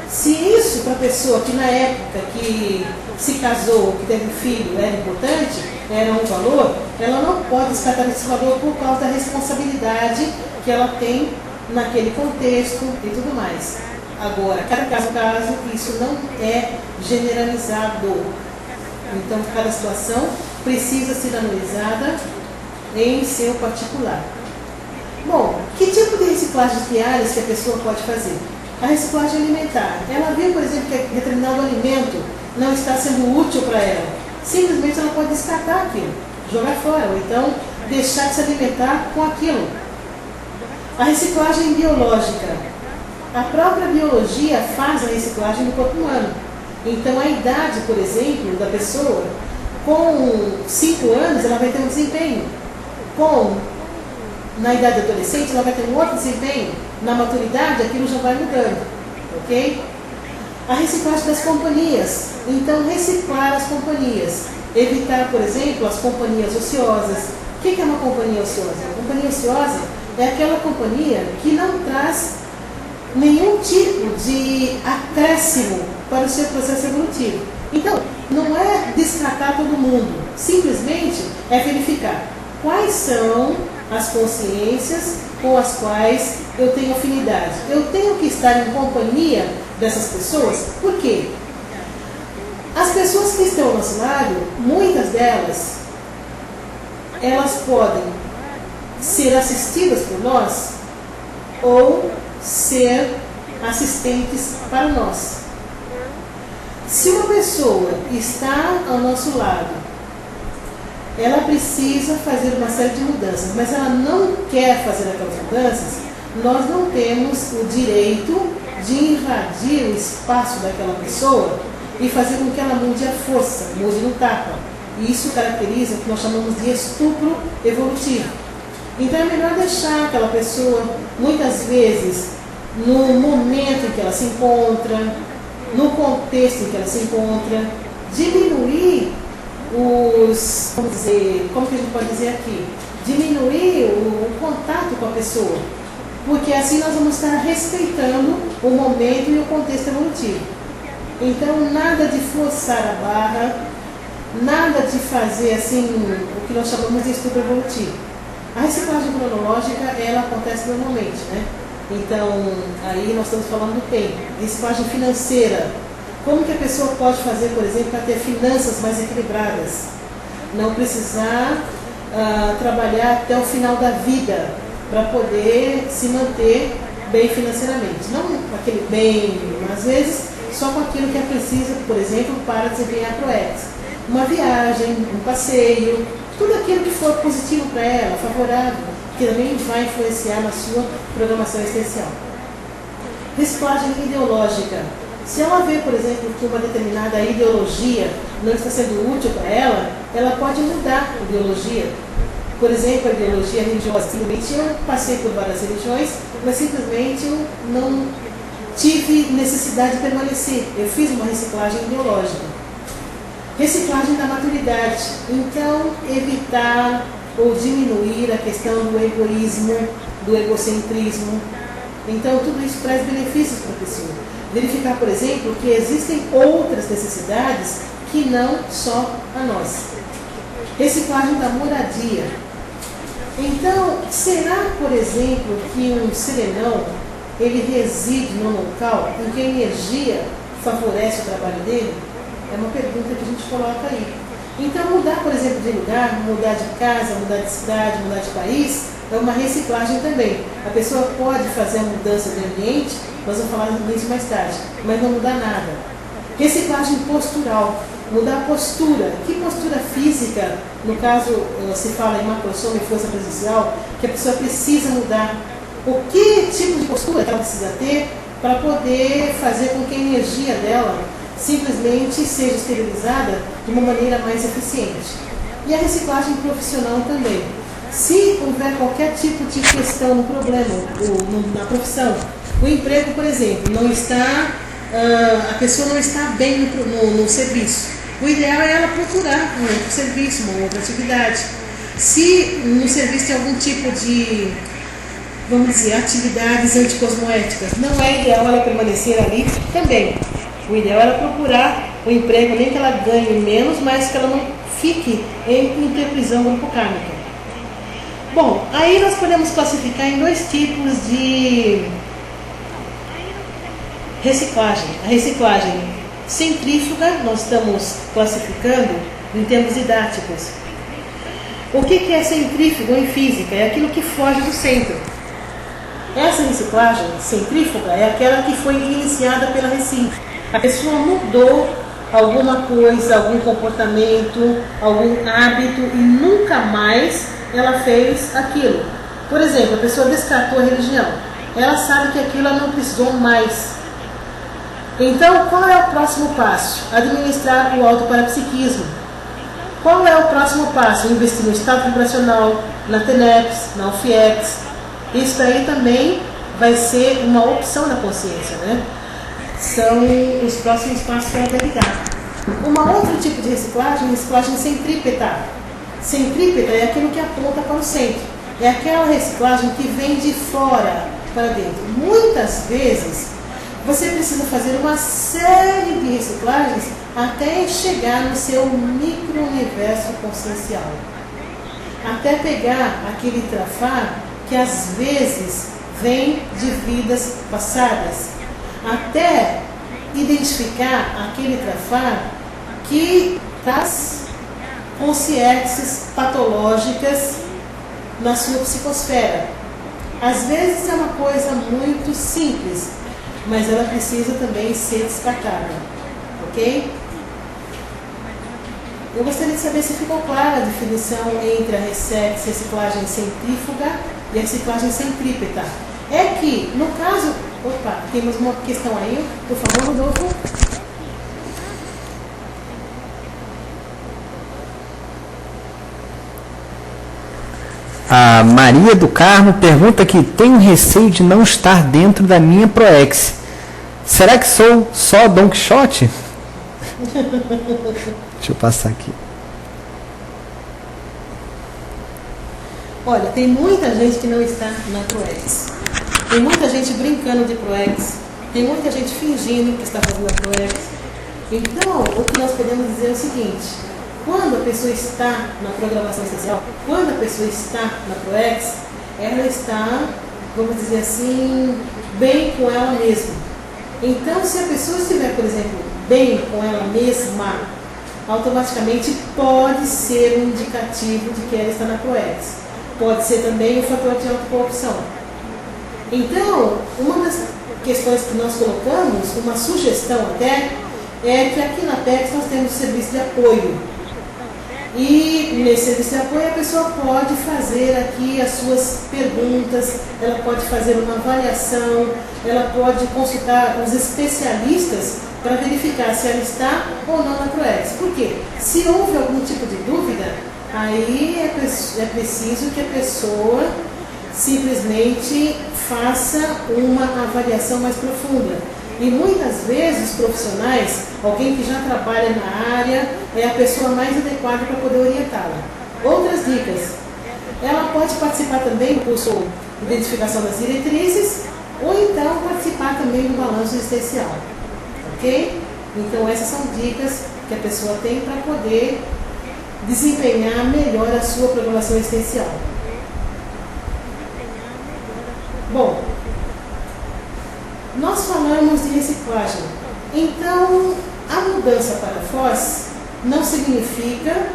A: Se isso para a pessoa que na época que se casou, que teve filho, era importante, era um valor, ela não pode descartar esse valor por causa da responsabilidade que ela tem naquele contexto e tudo mais. Agora, cada caso, isso não é generalizado. Então, cada situação precisa ser analisada em seu particular. Bom, que tipo de reciclagem diárias que a pessoa pode fazer? A reciclagem alimentar. Ela vê, por exemplo, que determinado alimento não está sendo útil para ela. Simplesmente ela pode descartar aquilo, jogar fora. Ou então, deixar de se alimentar com aquilo. A reciclagem biológica. A própria biologia faz a reciclagem do corpo humano. Então, a idade, por exemplo, da pessoa, com 5 anos, ela vai ter um desempenho. Na idade adolescente, ela vai ter um outro desempenho. Na maturidade, aquilo já vai mudando. Ok? A reciclagem das companhias. Então, reciclar as companhias. Evitar, por exemplo, as companhias ociosas. O que é uma companhia ociosa? Uma companhia ociosa é aquela companhia que não traz nenhum tipo de acréscimo para o seu processo evolutivo. Então, não é descartar todo mundo. Simplesmente é verificar quais são as consciências com as quais eu tenho afinidade. Eu tenho que estar em companhia dessas pessoas, por quê? As pessoas que estão ao nosso lado, muitas delas, elas podem ser assistidas por nós ou ser assistentes para nós. Se uma pessoa está ao nosso lado, ela precisa fazer uma série de mudanças, mas ela não quer fazer aquelas mudanças, nós não temos o direito de invadir o espaço daquela pessoa e fazer com que ela mude a força, mude no tapa. E isso caracteriza o que nós chamamos de estupro evolutivo. Então é melhor deixar aquela pessoa, muitas vezes, no momento em que ela se encontra, no contexto em que ela se encontra, diminuir vamos dizer, como que a gente pode dizer aqui? Diminuir o contato com a pessoa, porque assim nós vamos estar respeitando o momento e o contexto evolutivo. Então, nada de forçar a barra, nada de fazer assim, o que nós chamamos de estupro evolutivo. A reciclagem cronológica, ela acontece normalmente, né? Então, aí nós estamos falando do tempo. Reciclagem financeira. Como que a pessoa pode fazer, por exemplo, para ter finanças mais equilibradas? Não precisar trabalhar até o final da vida para poder se manter bem financeiramente. Não aquele bem, às vezes, só com aquilo que é preciso, por exemplo, para desempenhar ProEx. Uma viagem, um passeio, tudo aquilo que for positivo para ela, favorável, que também vai influenciar na sua programação existencial. Reciclagem ideológica. Se ela vê, por exemplo, que uma determinada ideologia não está sendo útil para ela, ela pode mudar a ideologia. Por exemplo, a ideologia religiosa. Simplesmente eu passei por várias religiões, mas simplesmente eu não tive necessidade de permanecer. Eu fiz uma reciclagem ideológica. Reciclagem da maturidade. Então, evitar ou diminuir a questão do egoísmo, do egocentrismo. Então, tudo isso traz benefícios para a pessoa. Verificar, por exemplo, que existem outras necessidades que não só a nossa. Reciclagem da moradia. Então, será, por exemplo, que um serenão, ele reside num local em que a energia favorece o trabalho dele? É uma pergunta que a gente coloca aí. Então, mudar, por exemplo, de lugar, mudar de casa, mudar de cidade, mudar de país, é uma reciclagem também. A pessoa pode fazer a mudança de ambiente, nós vamos falar disso mais tarde, mas não mudar nada. Reciclagem postural, mudar a postura. Que postura física, no caso, se fala em macrosoma e força presencial, que a pessoa precisa mudar. O que tipo de postura ela precisa ter para poder fazer com que a energia dela simplesmente seja esterilizada de uma maneira mais eficiente. E a reciclagem profissional também. Se houver qualquer tipo de questão, problema na profissão, o emprego, por exemplo, não está, a pessoa não está bem no serviço, o ideal é ela procurar um outro serviço, uma outra atividade. Se no serviço tem algum tipo de, vamos dizer, atividades anticosmoéticas, não é ideal ela permanecer ali também. O ideal é ela procurar o emprego, nem que ela ganhe menos, mas que ela não fique em interprisão grupo kármica. Bom, aí nós podemos classificar em 2 tipos de reciclagem. A reciclagem centrífuga, nós estamos classificando em termos didáticos. O que é centrífugo em física? É aquilo que foge do centro. Essa reciclagem centrífuga é aquela que foi iniciada pela Recife. A pessoa mudou alguma coisa, algum comportamento, algum hábito e nunca mais ela fez aquilo. Por exemplo, a pessoa descartou a religião. Ela sabe que aquilo ela não precisou mais. Então, qual é o próximo passo? Administrar o autoparapsiquismo. Qual é o próximo passo? Investir no estado vibracional, na TENEPS, na UFIEX. Isso aí também vai ser uma opção da consciência, né? São os próximos passos que ela deve dar. Uma outro tipo de reciclagem centrípeta. Centrípeta é aquilo que aponta para o centro. É aquela reciclagem que vem de fora para dentro. Muitas vezes você precisa fazer uma série de reciclagens até chegar no seu micro-universo consciencial. Até pegar aquele trafar que às vezes vem de vidas passadas. Até identificar aquele trafar que traz consciências patológicas na sua psicosfera. Às vezes é uma coisa muito simples, mas ela precisa também ser descartada, ok? Eu gostaria de saber se ficou clara a definição entre a reciclagem centrífuga e a reciclagem centrípeta. É que, no caso... Opa, temos uma questão aí, por favor, Rodolfo.
B: A Maria do Carmo pergunta que tenho receio de não estar dentro da minha Proex. Será que sou só Don Quixote? Deixa eu passar aqui.
A: Olha, tem muita gente que não está na Proex. Tem muita gente brincando de Proex. Tem muita gente fingindo que está fazendo a Proex. Então, o que nós podemos dizer é o seguinte: quando a pessoa está na programação essencial, quando a pessoa está na Proex, ela está, vamos dizer assim, bem com ela mesma. Então, se a pessoa estiver, por exemplo, bem com ela mesma, automaticamente pode ser um indicativo de que ela está na Proex. Pode ser também um fator de autocorrupção. Então, uma das questões que nós colocamos, uma sugestão até, é que aqui na PEX nós temos serviço de apoio. E nesse serviço de apoio a pessoa pode fazer aqui as suas perguntas, ela pode fazer uma avaliação, ela pode consultar os especialistas para verificar se ela está ou não na Proex. Por quê? Se houve algum tipo de dúvida, aí é preciso que a pessoa simplesmente faça uma avaliação mais profunda. E muitas vezes os profissionais, alguém que já trabalha na área, é a pessoa mais adequada para poder orientá-la. Outras dicas: ela pode participar também do curso de identificação das diretrizes, ou então participar também do balanço existencial. Ok? Então essas são dicas que a pessoa tem para poder desempenhar melhor a sua programação existencial. Bom, nós falamos de reciclagem. Então, a mudança para a Foz não significa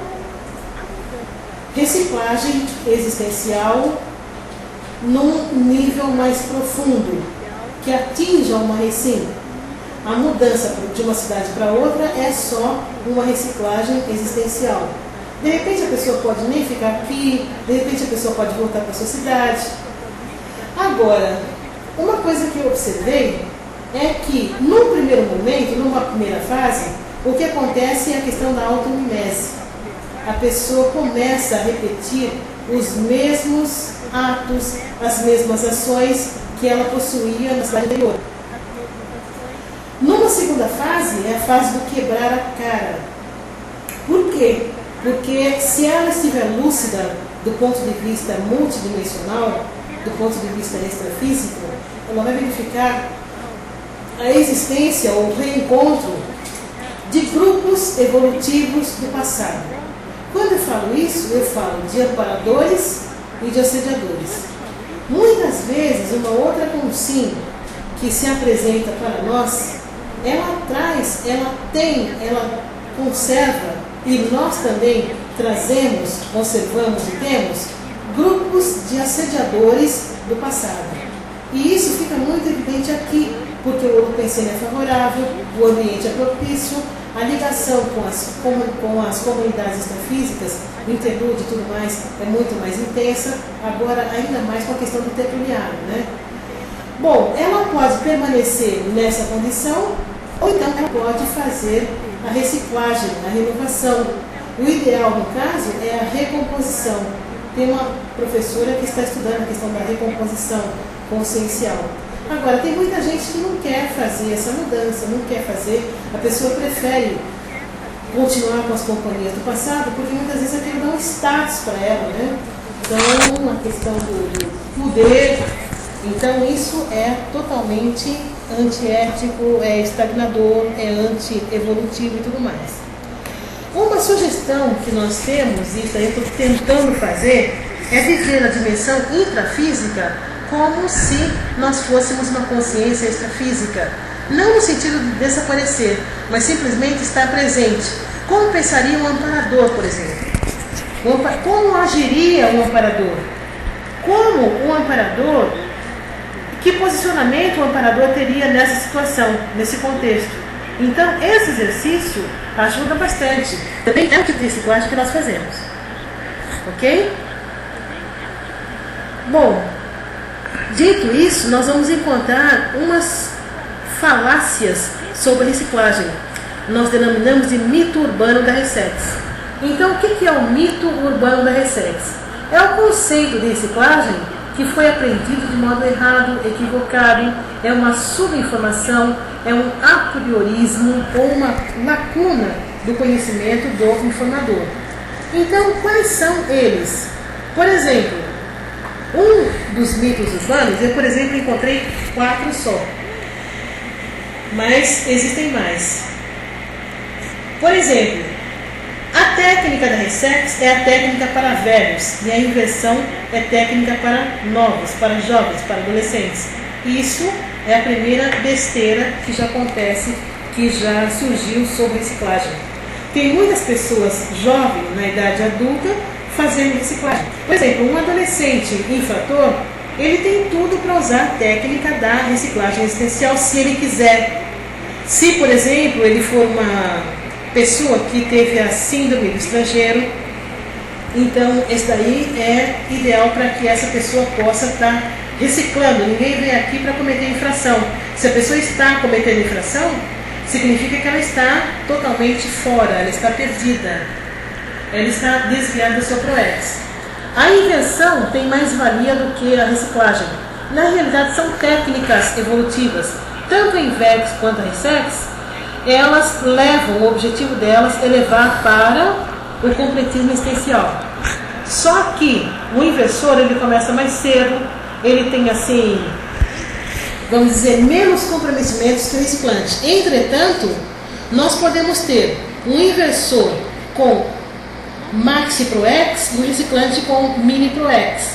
A: reciclagem existencial num nível mais profundo, que atinja uma recém. A mudança de uma cidade para outra é só uma reciclagem existencial. De repente a pessoa pode nem ficar aqui, de repente a pessoa pode voltar para a sua cidade. Agora, uma coisa que eu observei é que, num primeiro momento, numa primeira fase, o que acontece é a questão da automimese. A pessoa começa a repetir os mesmos atos, as mesmas ações que ela possuía na cidade anterior. Numa segunda fase, é a fase do quebrar a cara. Por quê? Porque se ela estiver lúcida do ponto de vista multidimensional, do ponto de vista extrafísico, ela vai verificar a existência ou o reencontro de grupos evolutivos do passado. Quando eu falo isso, eu falo de amparadores e de assediadores. Muitas vezes, uma outra consim que se apresenta para nós, ela traz, ela tem, ela conserva, e nós também trazemos, conservamos e temos grupos de assediadores do passado. E isso fica muito evidente aqui, porque o Holopensene é favorável, o ambiente é propício, a ligação com as comunidades extrafísicas, o interlúdio e tudo mais, é muito mais intensa, agora ainda mais com a questão do tertuliano, né? Bom, ela pode permanecer nessa condição, ou então ela pode fazer a reciclagem, a renovação. O ideal, no caso, é a recomposição. Tem uma professora que está estudando a questão da recomposição consciencial. Agora, tem muita gente que não quer fazer essa mudança, não quer fazer, a pessoa prefere continuar com as companhias do passado, porque muitas vezes aquilo dá um status para ela, né? Então, a questão do poder, então isso é totalmente antiético, é estagnador, é anti-evolutivo e tudo mais. Uma sugestão que nós temos, e eu estou tentando fazer, é viver na dimensão intrafísica como se nós fôssemos uma consciência extrafísica. Não no sentido de desaparecer, mas simplesmente estar presente. Como pensaria um amparador, por exemplo? Como agiria um amparador? Como um amparador, que posicionamento o amparador teria nessa situação, nesse contexto? Então, esse exercício ajuda bastante. Também é o tipo de reciclagem que nós fazemos. Ok? Bom, dito isso, nós vamos encontrar umas falácias sobre reciclagem. Nós denominamos de mito urbano da Resex. Então, o que é o mito urbano da Resex? É o conceito de reciclagem que foi aprendido de modo errado, equivocado, é uma subinformação, é um apriorismo ou uma lacuna do conhecimento do informador. Então, quais são eles? Por exemplo, um dos mitos urbanos, eu, por exemplo, encontrei 4 só, mas existem mais. Por exemplo, a técnica da Resex é a técnica para velhos e a inversão é técnica para novos, para jovens, para adolescentes. Isso é a primeira besteira que já acontece, que já surgiu sobre reciclagem. Tem muitas pessoas jovens na idade adulta fazendo reciclagem. Por exemplo, um adolescente infrator, ele tem tudo para usar a técnica da reciclagem existencial se ele quiser. Se, por exemplo, ele for uma pessoa que teve a síndrome do estrangeiro, então esse daí é ideal para que essa pessoa possa estar reciclando. Ninguém vem aqui para cometer infração. Se a pessoa está cometendo infração, significa que ela está totalmente fora, ela está perdida, ela está desviada do seu proex. A invenção tem mais valia do que a reciclagem. Na realidade, são técnicas evolutivas. Tanto a Invex quanto a Resex, elas levam, o objetivo delas é levar para o completismo existencial. Só que o inversor, ele começa mais cedo, ele tem assim, vamos dizer, menos comprometimentos que o reciclante. Entretanto, nós podemos ter um inversor com maxi proex e um reciclante com mini proex.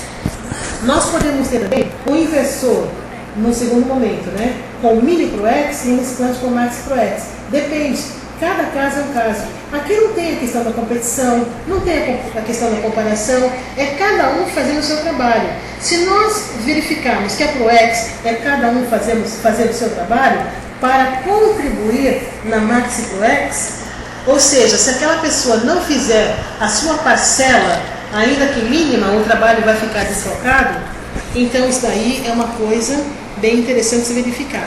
A: Nós podemos ter também um inversor no segundo momento, né, com mini proex e um reciclante com maxi proex. Depende, cada caso é um caso. Aqui não tem a questão da competição, não tem a questão da comparação, é cada um fazendo o seu trabalho. Se nós verificarmos que a proex é cada um fazendo o seu trabalho para contribuir na maxi proex, ou seja, se aquela pessoa não fizer a sua parcela, ainda que mínima, o trabalho vai ficar desfocado, então isso daí é uma coisa bem interessante de se verificar.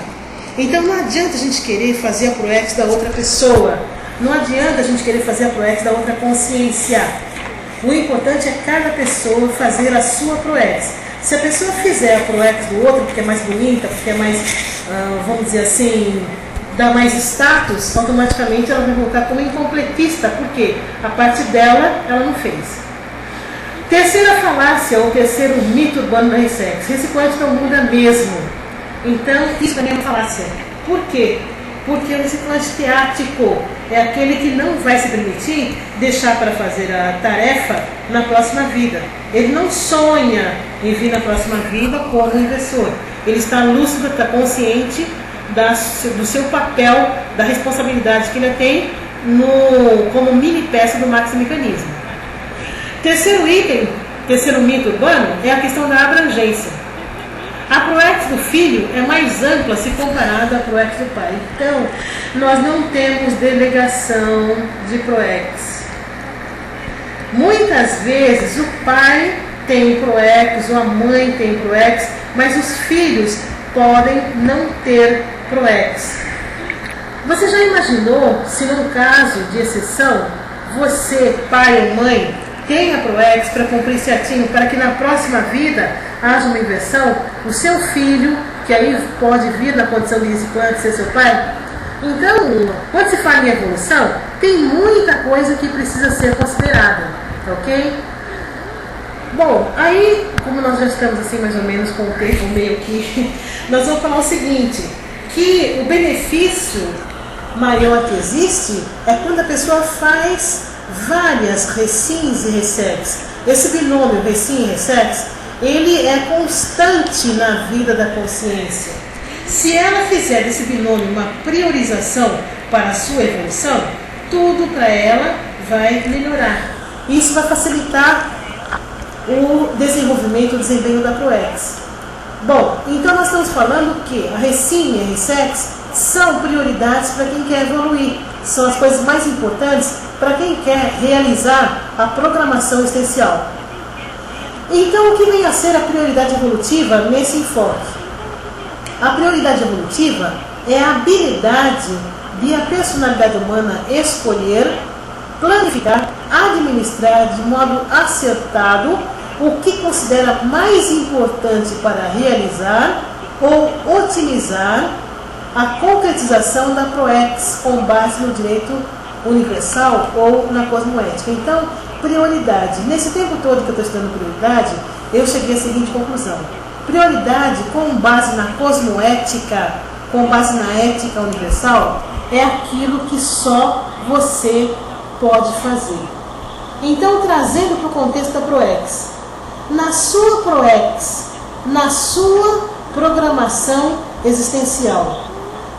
A: Então não adianta a gente querer fazer a proex da outra pessoa, não adianta a gente querer fazer a proex da outra consciência. O importante é cada pessoa fazer a sua proex. Se a pessoa fizer a proex do outro porque é mais bonita, porque é mais, vamos dizer assim, dá mais status, automaticamente ela vai voltar como incompletista, porque a parte dela, ela não fez. Terceira falácia, ou terceiro mito urbano da Resex: reciclante não muda mesmo. Então, isso também é uma falácia. Por quê? Porque o reciclante teático é aquele que não vai se permitir deixar para fazer a tarefa na próxima vida. Ele não sonha em vir na próxima vida como inversor. Ele está lúcido, está consciente do seu papel, da responsabilidade que ele tem como mini peça do maxi-mecanismo. Terceiro item, terceiro mito urbano, é a questão da abrangência. A PROEX do filho é mais ampla se comparada à PROEX do pai. Então, nós não temos delegação de PROEX. Muitas vezes o pai tem PROEX ou a mãe tem PROEX, mas os filhos podem não ter PROEX. Você já imaginou se num caso de exceção, você, pai ou mãe, tenha PROEX para cumprir certinho, para que na próxima vida haja uma inversão, o seu filho, que aí pode vir na condição de reciclante ser seu pai? Então, quando se fala em evolução, tem muita coisa que precisa ser considerada, ok? Bom, aí, como nós já estamos assim mais ou menos com o tempo meio que, nós vamos falar o seguinte, que o benefício maior que existe é quando a pessoa faz várias recins e ressex. Esse binômio recim e ressex, ele é constante na vida da consciência. Se ela fizer desse binômio uma priorização para a sua evolução, tudo para ela vai melhorar. Isso vai facilitar o desenvolvimento, o desempenho da PROEX. Bom, então nós estamos falando que a recim e a ressex são prioridades para quem quer evoluir. São as coisas mais importantes para quem quer realizar a programação existencial. Então, o que vem a ser a prioridade evolutiva nesse enfoque? A prioridade evolutiva é a habilidade de a personalidade humana escolher, planificar, administrar de modo acertado o que considera mais importante para realizar ou otimizar a concretização da PROEX com base no direito universal ou na cosmoética. Então, prioridade. Nesse tempo todo que eu estou estudando prioridade, eu cheguei à seguinte conclusão. Prioridade com base na cosmoética, com base na ética universal, é aquilo que só você pode fazer. Então, trazendo para o contexto da PROEX, na sua PROEX, na sua programação existencial,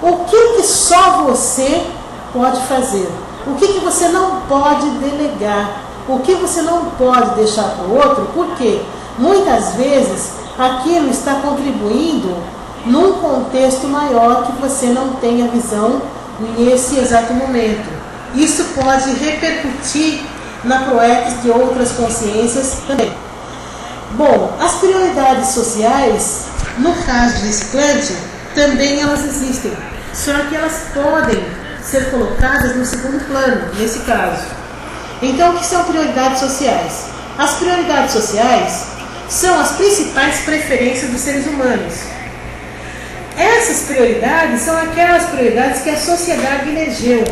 A: o que só você pode fazer? O que você não pode delegar? O que você não pode deixar para o outro? Porque muitas vezes aquilo está contribuindo num contexto maior que você não tem a visão nesse exato momento. Isso pode repercutir na PROEX de outras consciências também. Bom, as prioridades sociais, no caso de reciclante, também elas existem, só que elas podem ser colocadas no segundo plano, nesse caso. Então, o que são prioridades sociais? As prioridades sociais são as principais preferências dos seres humanos. Essas prioridades são aquelas prioridades que a sociedade elegeu.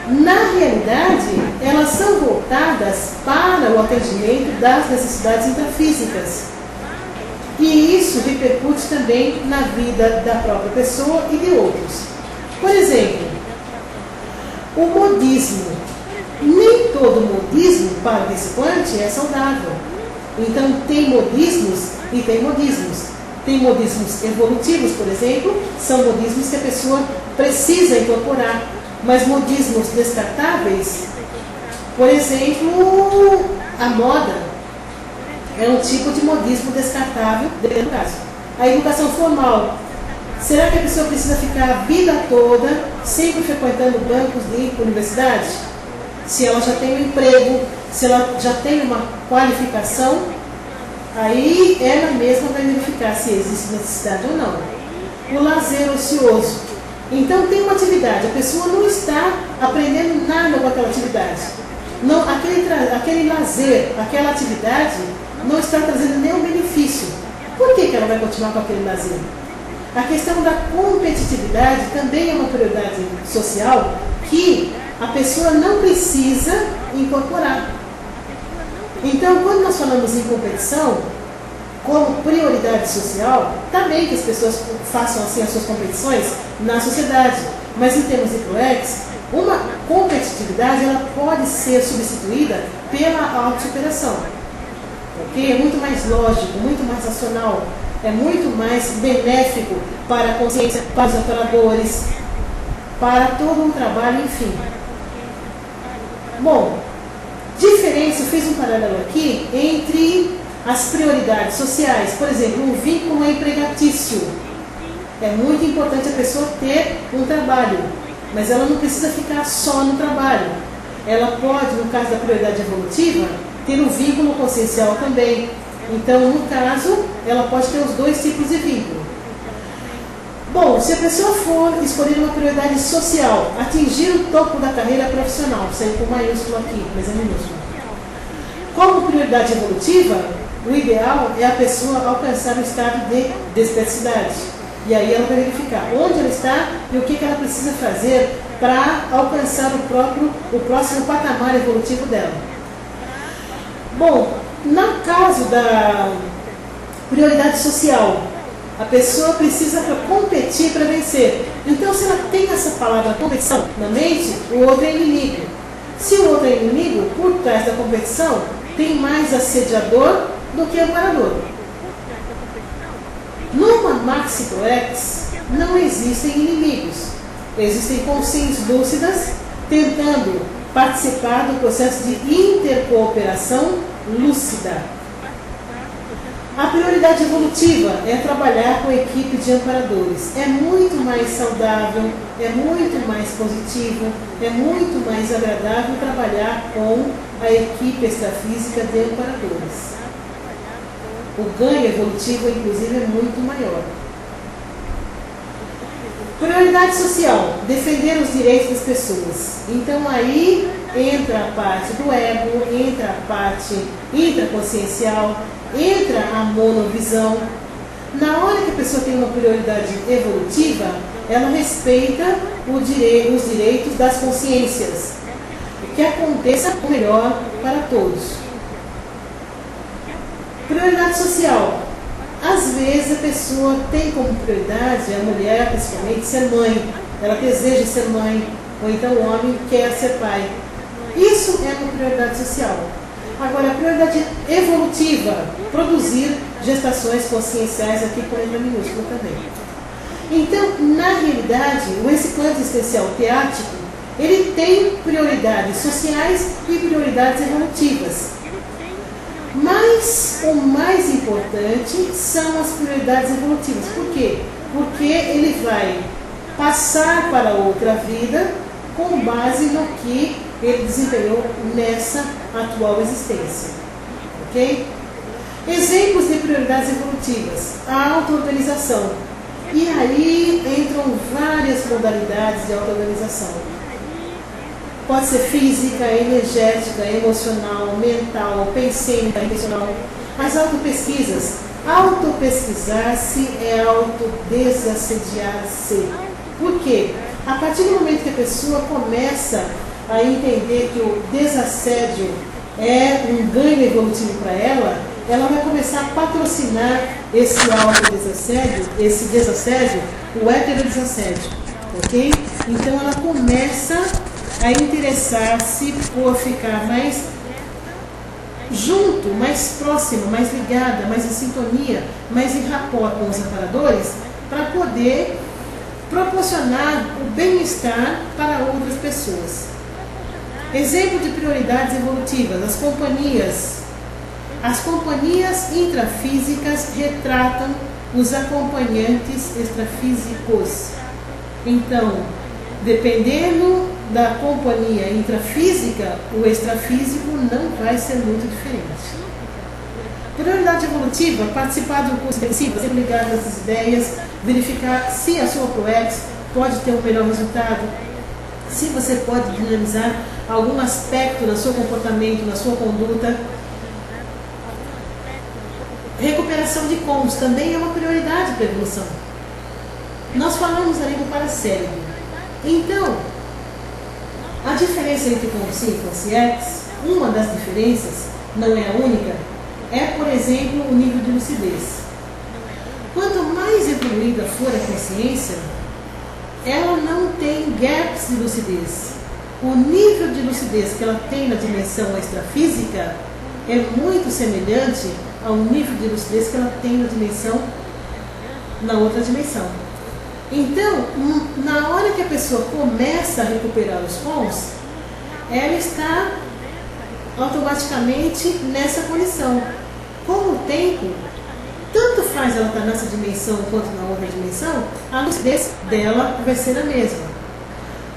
A: Na realidade, elas são voltadas para o atendimento das necessidades intrafísicas. E isso repercute também na vida da própria pessoa e de outros. Por exemplo, o modismo. Nem todo modismo para o reciclante é saudável. Então, tem modismos e tem modismos. Tem modismos evolutivos, por exemplo, são modismos que a pessoa precisa incorporar. Mas modismos descartáveis, por exemplo, a moda é um tipo de modismo descartável, dentro do caso. A educação formal. Será que a pessoa precisa ficar a vida toda sempre frequentando bancos de universidade? Se ela já tem um emprego, se ela já tem uma qualificação, aí ela mesma vai verificar se existe necessidade ou não. O lazer ocioso. Então tem uma atividade, a pessoa não está aprendendo nada com aquela atividade. Não, aquele lazer, aquela atividade não está trazendo nenhum benefício. Por que ela vai continuar com aquele lazer? A questão da competitividade também é uma prioridade social que a pessoa não precisa incorporar. Então, quando nós falamos em competição, como prioridade social, também que as pessoas façam assim as suas competições na sociedade. Mas em termos de PROEX, uma competitividade ela pode ser substituída pela autossuperação. Porque é muito mais lógico, muito mais racional, é muito mais benéfico para a consciência, para os operadores, para todo um trabalho, enfim. Bom, diferença, eu fiz um paralelo aqui entre As prioridades sociais, por exemplo, um vínculo empregatício. É muito importante a pessoa ter um trabalho, mas ela não precisa ficar só no trabalho. Ela pode, no caso da prioridade evolutiva, ter um vínculo consciencial também. Então, no caso, ela pode ter os dois tipos de vínculo. Bom, se a pessoa for escolher uma prioridade social, atingir o topo da carreira profissional, saiu com maiúsculo aqui, mas é minúsculo. Como prioridade evolutiva, o ideal é a pessoa alcançar o estado de desperticidade. E aí ela vai verificar onde ela está e o que ela precisa fazer para alcançar o próximo patamar evolutivo dela. Bom, no caso da prioridade social, a pessoa precisa competir para vencer. Então, se ela tem essa palavra competição na mente, o outro é inimigo. Se o outro é inimigo, por trás da competição, tem mais assediador do que amparador. Numa Maxi ProEx, não existem inimigos. Existem consciências lúcidas tentando participar do processo de intercooperação lúcida. A prioridade evolutiva é trabalhar com equipe de amparadores. É muito mais saudável, é muito mais positivo, é muito mais agradável trabalhar com a equipe extrafísica de amparadores. O ganho evolutivo, inclusive, é muito maior. Prioridade social, defender os direitos das pessoas. Então aí entra a parte do ego, entra a parte intraconsciencial, entra a monovisão. Na hora que a pessoa tem uma prioridade evolutiva, ela respeita os direitos das consciências. Que aconteça o melhor para todos. Prioridade social. Às vezes a pessoa tem como prioridade, a mulher principalmente, ser mãe. Ela deseja ser mãe, ou então o homem quer ser pai. Isso é uma prioridade social. Agora, a prioridade evolutiva, produzir gestações conscienciais, aqui com letra minúscula também. Então, na realidade, o excitante existencial teático, ele tem prioridades sociais e prioridades evolutivas. Mas o mais importante são as prioridades evolutivas. Por quê? Porque ele vai passar para outra vida com base no que ele desempenhou nessa atual existência. Ok? Exemplos de prioridades evolutivas. A auto-organização. E aí entram várias modalidades de auto-organização. Pode ser física, energética, emocional, mental, pensênica, emocional. As autopesquisas. Autopesquisar-se é autodesassediar-se. Por quê? A partir do momento que a pessoa começa a entender que o desassédio é um ganho evolutivo para ela, ela vai começar a patrocinar esse autodesassédio, esse desassédio, o heterodesassédio. Ok? Então ela começa a interessar-se por ficar mais junto, mais próxima, mais ligada, mais em sintonia, mais em rapport com os amparadores, para poder proporcionar o bem-estar para outras pessoas. Exemplo de prioridades evolutivas, as companhias. As companhias intrafísicas retratam os acompanhantes extrafísicos. Então, dependendo da companhia intrafísica, o extrafísico não vai ser muito diferente. Prioridade evolutiva, participar de um curso intensivo, ser ligado às ideias, verificar se a sua ProEx pode ter um melhor resultado, se você pode dinamizar algum aspecto do seu comportamento, da sua conduta. Recuperação de combos também é uma prioridade para a evolução. Nós falamos ali do paracérebro. Então, a diferença entre Consci e Consciex, uma das diferenças, não é a única, é, por exemplo, o nível de lucidez. Quanto mais evoluída for a consciência, ela não tem gaps de lucidez. O nível de lucidez que ela tem na dimensão extrafísica é muito semelhante ao nível de lucidez que ela tem na outra dimensão. Então, na hora que a pessoa começa a recuperar os cons, ela está automaticamente nessa condição. Com o tempo, tanto faz ela estar nessa dimensão quanto na outra dimensão, a lucidez dela vai ser a mesma.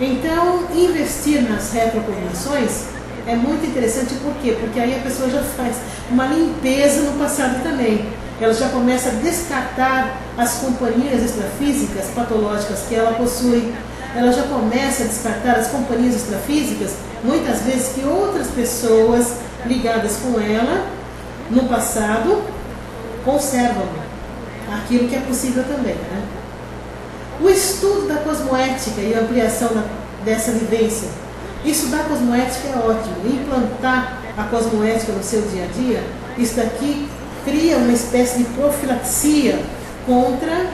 A: Então, investir nas retrocognições é muito interessante, por quê? Porque aí a pessoa já faz uma limpeza no passado também. Ela já começa a descartar as companhias extrafísicas patológicas que ela possui. Ela já começa a descartar as companhias extrafísicas, muitas vezes que outras pessoas ligadas com ela no passado conservam aquilo que é possível também, né? O estudo da cosmoética e a ampliação dessa vivência. Estudar a cosmoética é ótimo. Implantar a cosmoética no seu dia a dia, isso daqui cria uma espécie de profilaxia contra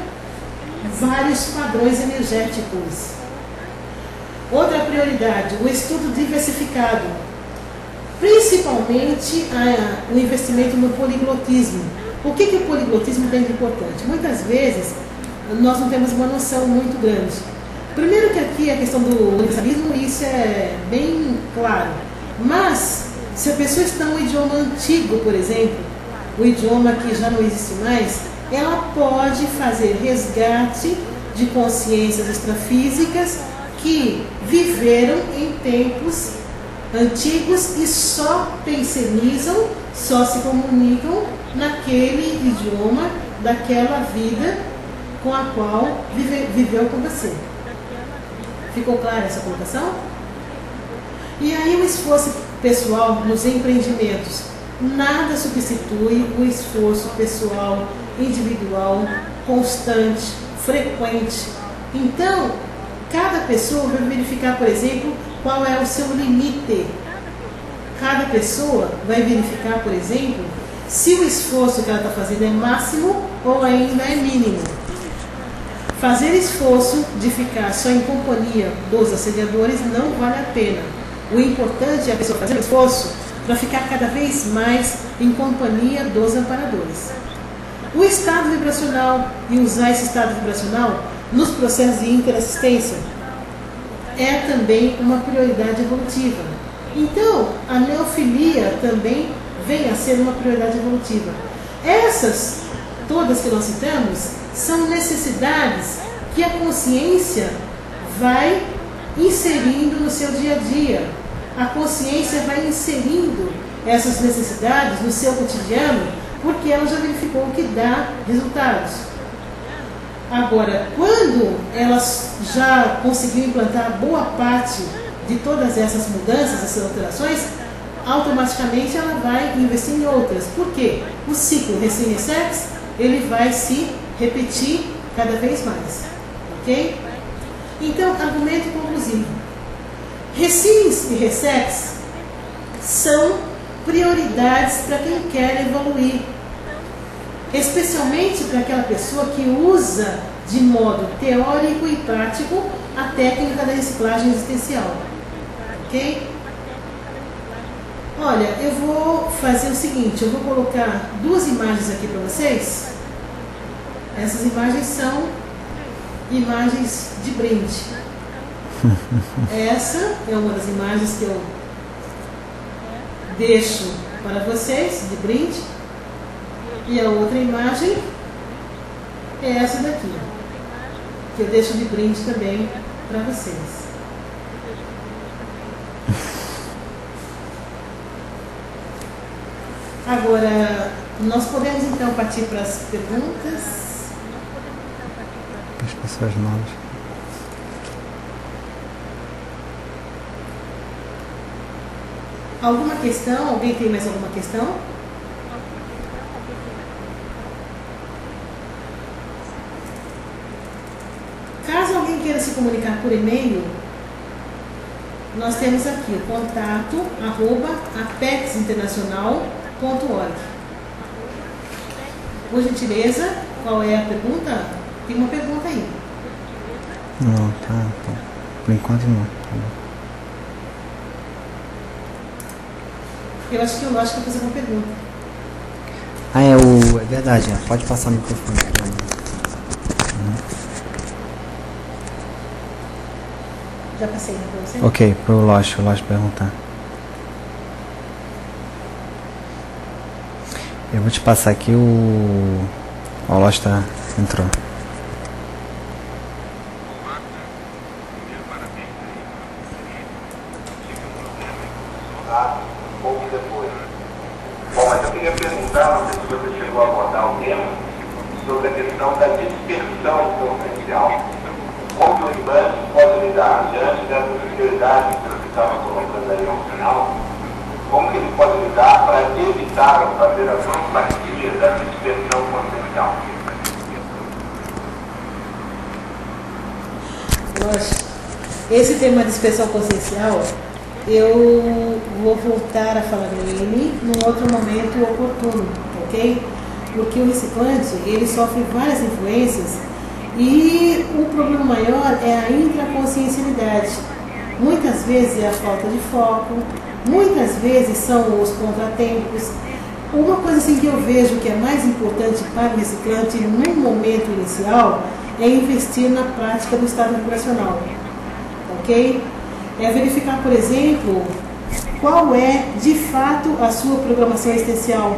A: vários padrões energéticos. Outra prioridade, o estudo diversificado. Principalmente o investimento no poliglotismo. O que o poliglotismo tem de importante? Muitas vezes nós não temos uma noção muito grande. Primeiro que aqui a questão do universalismo, isso é bem claro. Mas, se a pessoa está num idioma antigo, por exemplo, o idioma que já não existe mais, ela pode fazer resgate de consciências extrafísicas que viveram em tempos antigos e só pensionizam, só se comunicam naquele idioma, daquela vida com a qual viveu com você. Ficou clara essa colocação? E aí o esforço pessoal nos empreendimentos. Nada substitui o esforço pessoal, individual, constante, frequente. Então, cada pessoa vai verificar, por exemplo, qual é o seu limite. Cada pessoa vai verificar, por exemplo, se o esforço que ela está fazendo é máximo ou ainda é mínimo. Fazer esforço de ficar só em companhia dos assediadores não vale a pena. O importante é a pessoa fazer um esforço para ficar cada vez mais em companhia dos amparadores. O estado vibracional e usar esse estado vibracional nos processos de interassistência é também uma prioridade evolutiva. Então, a neofilia também vem a ser uma prioridade evolutiva. Essas, todas que nós citamos, são necessidades que a consciência vai inserindo no seu dia a dia. A consciência vai inserindo essas necessidades no seu cotidiano, porque ela já verificou que dá resultados. Agora, quando ela já conseguiu implantar boa parte de todas essas mudanças, essas alterações, automaticamente ela vai investir em outras. Por quê? O ciclo Recine-Sex, ele vai se repetir cada vez mais. Ok? Então, argumento conclusivo. Recines e Ressex são prioridades para quem quer evoluir. Especialmente para aquela pessoa que usa de modo teórico e prático a técnica da reciclagem existencial. Ok? Olha, eu vou fazer o seguinte, eu vou colocar duas imagens aqui para vocês. Essas imagens são imagens de brinde. Essa é uma das imagens que eu deixo para vocês, de brinde. E a outra imagem é essa daqui, que eu deixo de brinde também para vocês. Agora, nós podemos então partir para as perguntas.
B: As pessoas novas.
A: Alguma questão? Alguém tem mais alguma questão? Caso alguém queira se comunicar por e-mail, nós temos aqui o contato @apexinternacional.org. Por gentileza, qual é a pergunta? Tem uma pergunta aí.
B: Não, tá. Por enquanto não.
A: Eu acho que o Lógico vai fazer uma pergunta.
B: É verdade, pode passar o microfone para ele.
A: Já passei para você?
B: Ok, pro Lógico perguntar. Eu vou te passar aqui o Losta entrou.
C: Pouco depois. Bom, mas eu queria perguntar, não sei se você chegou a abordar o tema, sobre a questão da dispersão potencial. Como o IBAN pode lidar diante dessas prioridades que você estava colocando aí no final? Como que ele pode lidar para evitar ou fazer a profilaxia da dispersão potencial?
A: Lógico. Esse tema de dispersão consciencial, eu vou voltar a falar dele num outro momento oportuno, ok? Porque o reciclante, ele sofre várias influências e o problema maior é a intraconsciencialidade. Muitas vezes é a falta de foco, muitas vezes são os contratempos. Uma coisa assim que eu vejo que é mais importante para o reciclante no momento inicial é investir na prática do estado vibracional, ok? É verificar, por exemplo, qual é de fato a sua programação existencial.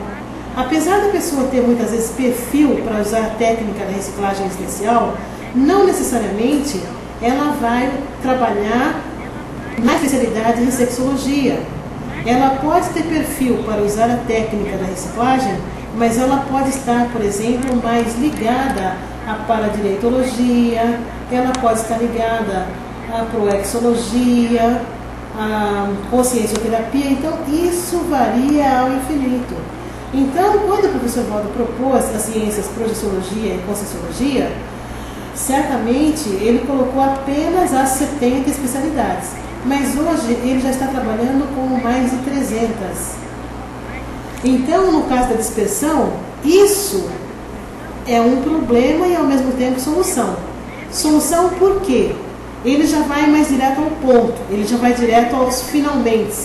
A: Apesar da pessoa ter muitas vezes perfil para usar a técnica da reciclagem existencial, não necessariamente ela vai trabalhar na especialidade de sexologia. Ela pode ter perfil para usar a técnica da reciclagem, mas ela pode estar, por exemplo, mais ligada à paradireitologia, ela pode estar ligada à proexologia, à consciencioterapia. Então, isso varia ao infinito. Então, quando o professor Valdo propôs as ciências projeciologia e conscienciologia, certamente ele colocou apenas as 70 especialidades. Mas hoje ele já está trabalhando com mais de 300. Então, no caso da dispersão, isso é um problema e ao mesmo tempo solução. Solução por quê? Ele já vai mais direto ao ponto, ele já vai direto aos finalmente.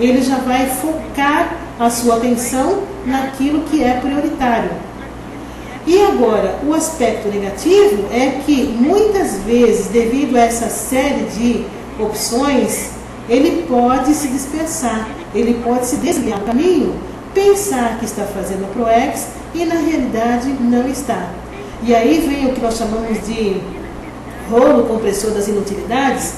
A: Ele já vai focar a sua atenção naquilo que é prioritário. E agora, o aspecto negativo é que muitas vezes, devido a essa série de opções, ele pode se dispersar, ele pode se desviar do caminho, pensar que está fazendo o ProEx e na realidade não está. E aí vem o que nós chamamos de rolo compressor das inutilidades,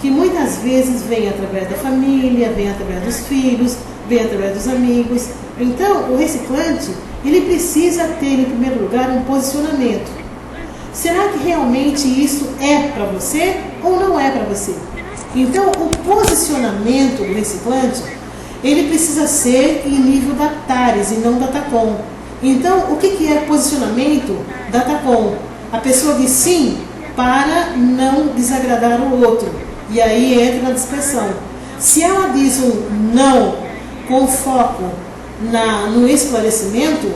A: que muitas vezes vem através da família, vem através dos filhos, vem através dos amigos. Então, o reciclante, ele precisa ter, em primeiro lugar, um posicionamento. Será que realmente isso é para você ou não é para você? Então, o posicionamento do reciclante, ele precisa ser em nível da TARES e não da TACOM. Então, o que é posicionamento da TACOM? A pessoa diz sim para não desagradar o outro. E aí entra na dispersão. Se ela diz um não com foco no esclarecimento,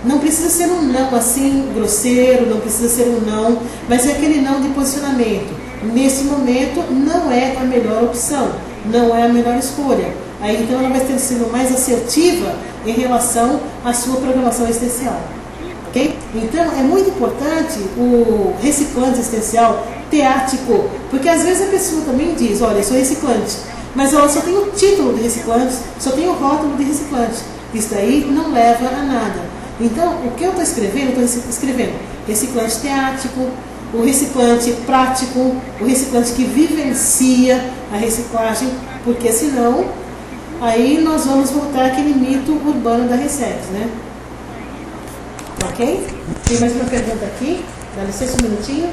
A: não precisa ser um não assim grosseiro, não precisa ser um não, mas é aquele não de posicionamento. Nesse momento não é a melhor opção, não é a melhor escolha. Aí então ela vai ter sido mais assertiva em relação à sua programação existencial. Okay? Então é muito importante o reciclante existencial teático, porque às vezes a pessoa também diz, olha, eu sou reciclante, mas ela só tem o título de reciclante, só tem o rótulo de reciclante. Isso aí não leva a nada. Então, o que eu estou escrevendo? Eu estou escrevendo reciclante teático, o reciclante prático, o reciclante que vivencia a reciclagem, porque senão, aí nós vamos voltar àquele mito urbano da Resex, né? Ok? Tem mais uma pergunta aqui? Dá licença um minutinho.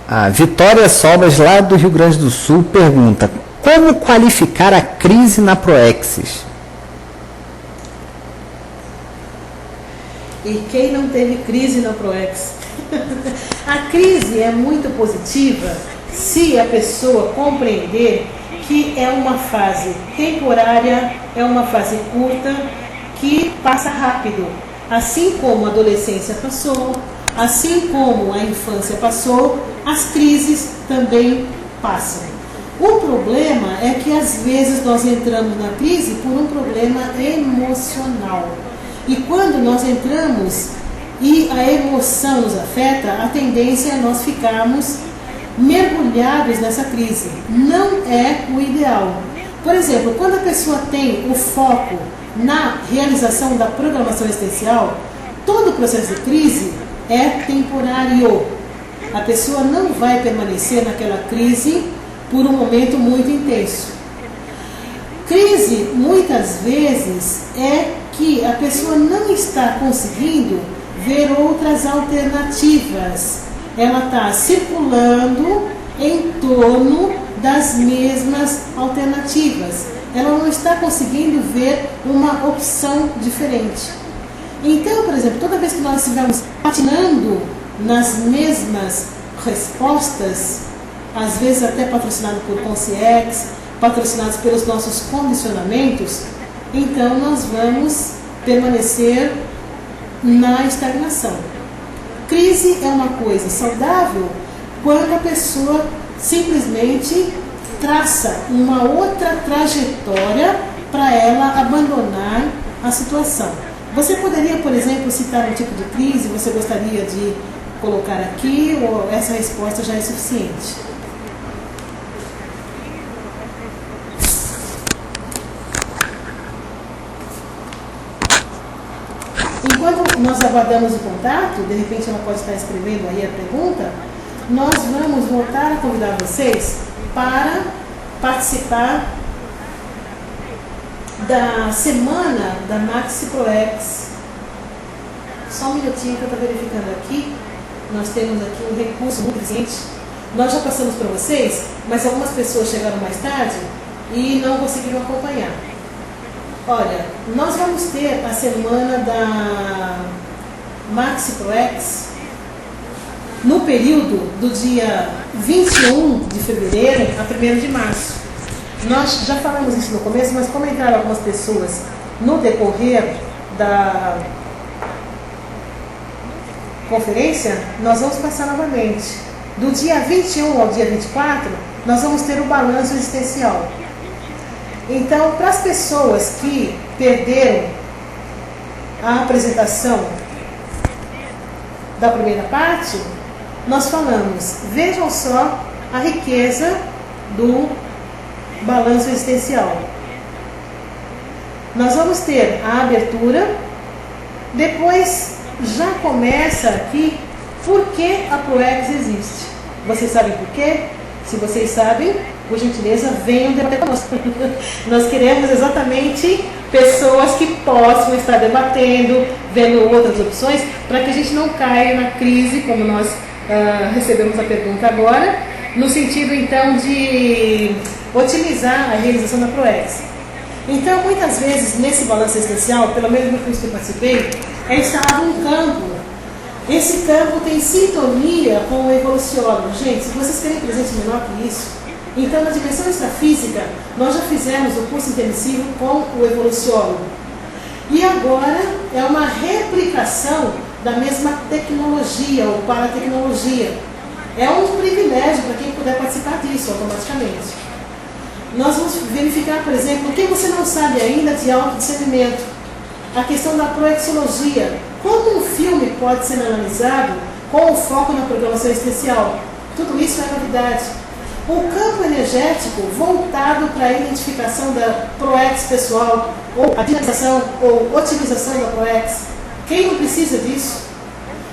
B: A Vitória Sobras, lá do Rio Grande do Sul, pergunta: como qualificar a crise na Proexis?
A: E quem não teve crise na Proex? A crise é muito positiva se a pessoa compreender que é uma fase temporária, é uma fase curta, que passa rápido. Assim como a adolescência passou, assim como a infância passou, as crises também passam. O problema é que às vezes nós entramos na crise por um problema emocional. E quando nós entramos e a emoção nos afeta, a tendência é nós ficarmos mergulhados nessa crise. Não é o ideal. Por exemplo, quando a pessoa tem o foco na realização da programação existencial, todo o processo de crise é temporário. A pessoa não vai permanecer naquela crise por um momento muito intenso. Crise, muitas vezes, é que a pessoa não está conseguindo ver outras alternativas. Ela está circulando em torno das mesmas alternativas. Ela não está conseguindo ver uma opção diferente. Então, por exemplo, toda vez que nós estivermos patinando nas mesmas respostas, às vezes até patrocinado por Concierge, patrocinados pelos nossos condicionamentos, então nós vamos permanecer na estagnação. Crise é uma coisa saudável quando a pessoa simplesmente traça uma outra trajetória para ela abandonar a situação. Você poderia, por exemplo, citar um tipo de crise você gostaria de colocar aqui, ou essa resposta já é suficiente? Enquanto nós aguardamos o contato, de repente ela pode estar escrevendo aí a pergunta, nós vamos voltar a convidar vocês para participar da semana da Maxi ProEx. Só um minutinho que eu estou verificando aqui. Nós temos aqui um recurso muito eficiente. Nós já passamos para vocês, mas algumas pessoas chegaram mais tarde e não conseguiram acompanhar. Olha, nós vamos ter a semana da Maxi ProEx no período do dia 21 de fevereiro a 1º de março. Nós já falamos isso no começo, mas como entraram algumas pessoas no decorrer da conferência, nós vamos passar novamente. Do dia 21 ao dia 24, nós vamos ter o balanço existencial. Então, para as pessoas que perderam a apresentação da primeira parte, nós falamos, vejam só a riqueza do balanço existencial. Nós vamos ter a abertura, depois já começa aqui por que a ProEx existe. Vocês sabem por quê? Se vocês sabem, por gentileza, venham debater conosco. Nós queremos exatamente pessoas que possam estar debatendo, vendo outras opções, para que a gente não caia na crise, como nós recebemos a pergunta agora, no sentido então de otimizar a realização da ProEx. Então, muitas vezes, nesse balanço existencial, pelo menos no curso que eu participei, é instalado um campo. Esse campo tem sintonia com o evoluciólogo. Gente, se vocês querem presente menor que isso, então na dimensão extrafísica, nós já fizemos o curso intensivo com o evoluciólogo. E agora é uma replicação da mesma tecnologia ou paratecnologia. É um privilégio para quem puder participar disso automaticamente. Nós vamos verificar, por exemplo, o que você não sabe ainda de autodiscernimento. A questão da proexologia. Como um filme pode ser analisado com o foco na programação existencial? Tudo isso é novidade. O campo energético voltado para a identificação da ProEx pessoal, ou a dinamização ou otimização da ProEx. Quem não precisa disso?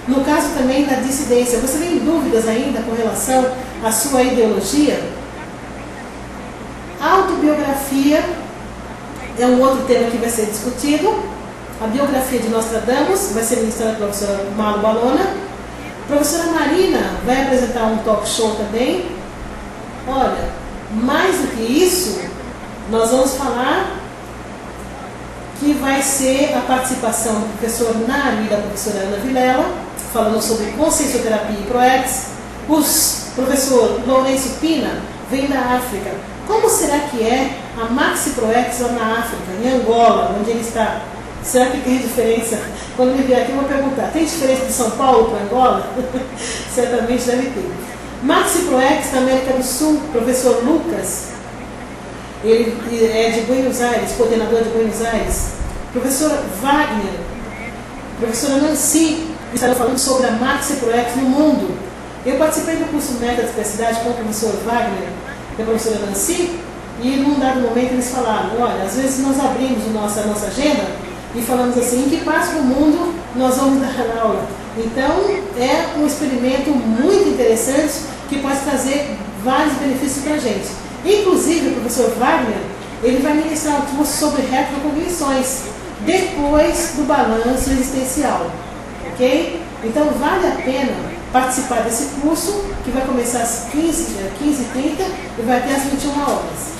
A: No caso também da dissidência, você tem dúvidas ainda com relação à sua ideologia? Autobiografia é um outro tema que vai ser discutido. A biografia de Nostradamus vai ser ministrada pela professora Malu Balona. A professora Marina vai apresentar um talk show também. Olha, mais do que isso, nós vamos falar que vai ser a participação do professor Nari e da professora Ana Vilela, falando sobre consciencioterapia e ProEx. O professor Lourenço Pina vem da África. Como será que é a Maxi ProEx lá na África, em Angola, onde ele está? Será que tem diferença? Quando ele vier aqui, eu vou perguntar, tem diferença de São Paulo para Angola? Certamente deve ter. Maxi ProEx da América do Sul, professor Lucas, ele é de Buenos Aires, coordenador de Buenos Aires. Professor Wagner, professora Nancy, estarão falando sobre a Maxi ProEx no mundo. Eu participei do curso Meta de Diversidade com o professor Wagner e a professora Nancy, e num dado momento eles falaram, olha, às vezes nós abrimos a nossa agenda e falamos assim, em que parte do mundo nós vamos dar aula? Então, é um experimento muito interessante que pode trazer vários benefícios para a gente. Inclusive, o professor Wagner, ele vai ministrar um curso sobre retrocognições, depois do balanço existencial, ok? Então, vale a pena participar desse curso, que vai começar às 15h30 e vai até às 21 horas.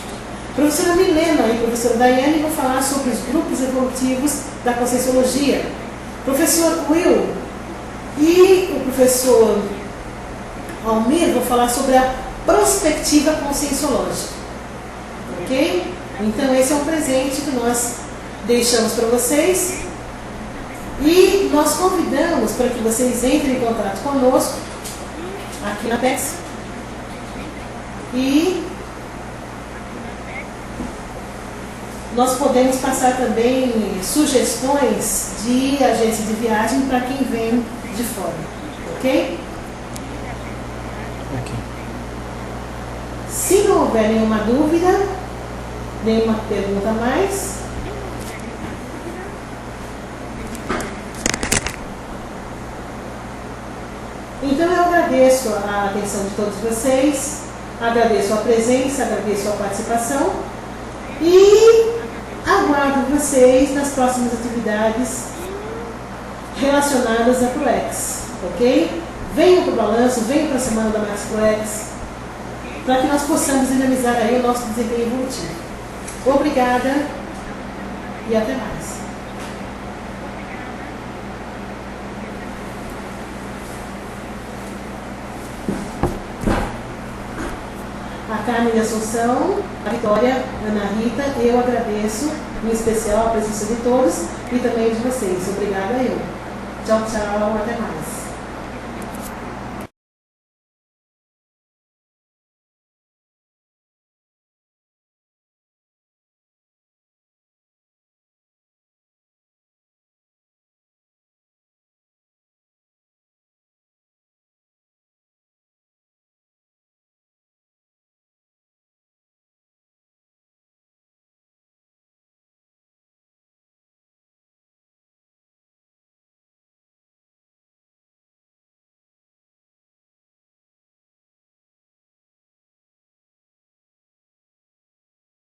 A: A professora Milena e a professora Daiane vão falar sobre os grupos evolutivos da Conscienciologia. Professor Will e o professor Almir vão falar sobre a prospectiva conscienciológica. Ok? Então esse é um presente que nós deixamos para vocês e nós convidamos para que vocês entrem em contato conosco aqui na Apex e nós podemos passar também sugestões de agência de viagem para quem vem de fora, ok?
B: Ok.
A: Se não houver nenhuma dúvida, nenhuma pergunta a mais, então eu agradeço a atenção de todos vocês, agradeço a presença, agradeço a participação e aguardo vocês nas próximas atividades relacionadas à ProEx, ok? Venham para o balanço, venham para a semana da Max ProEx, para que nós possamos dinamizar aí o nosso desempenho evolutivo. Obrigada e até mais. A Carmen de Assunção, a Vitória, a Ana Rita, eu agradeço, em especial a presença de todos e também de vocês. Obrigada eu. Tchau, tchau, até mais.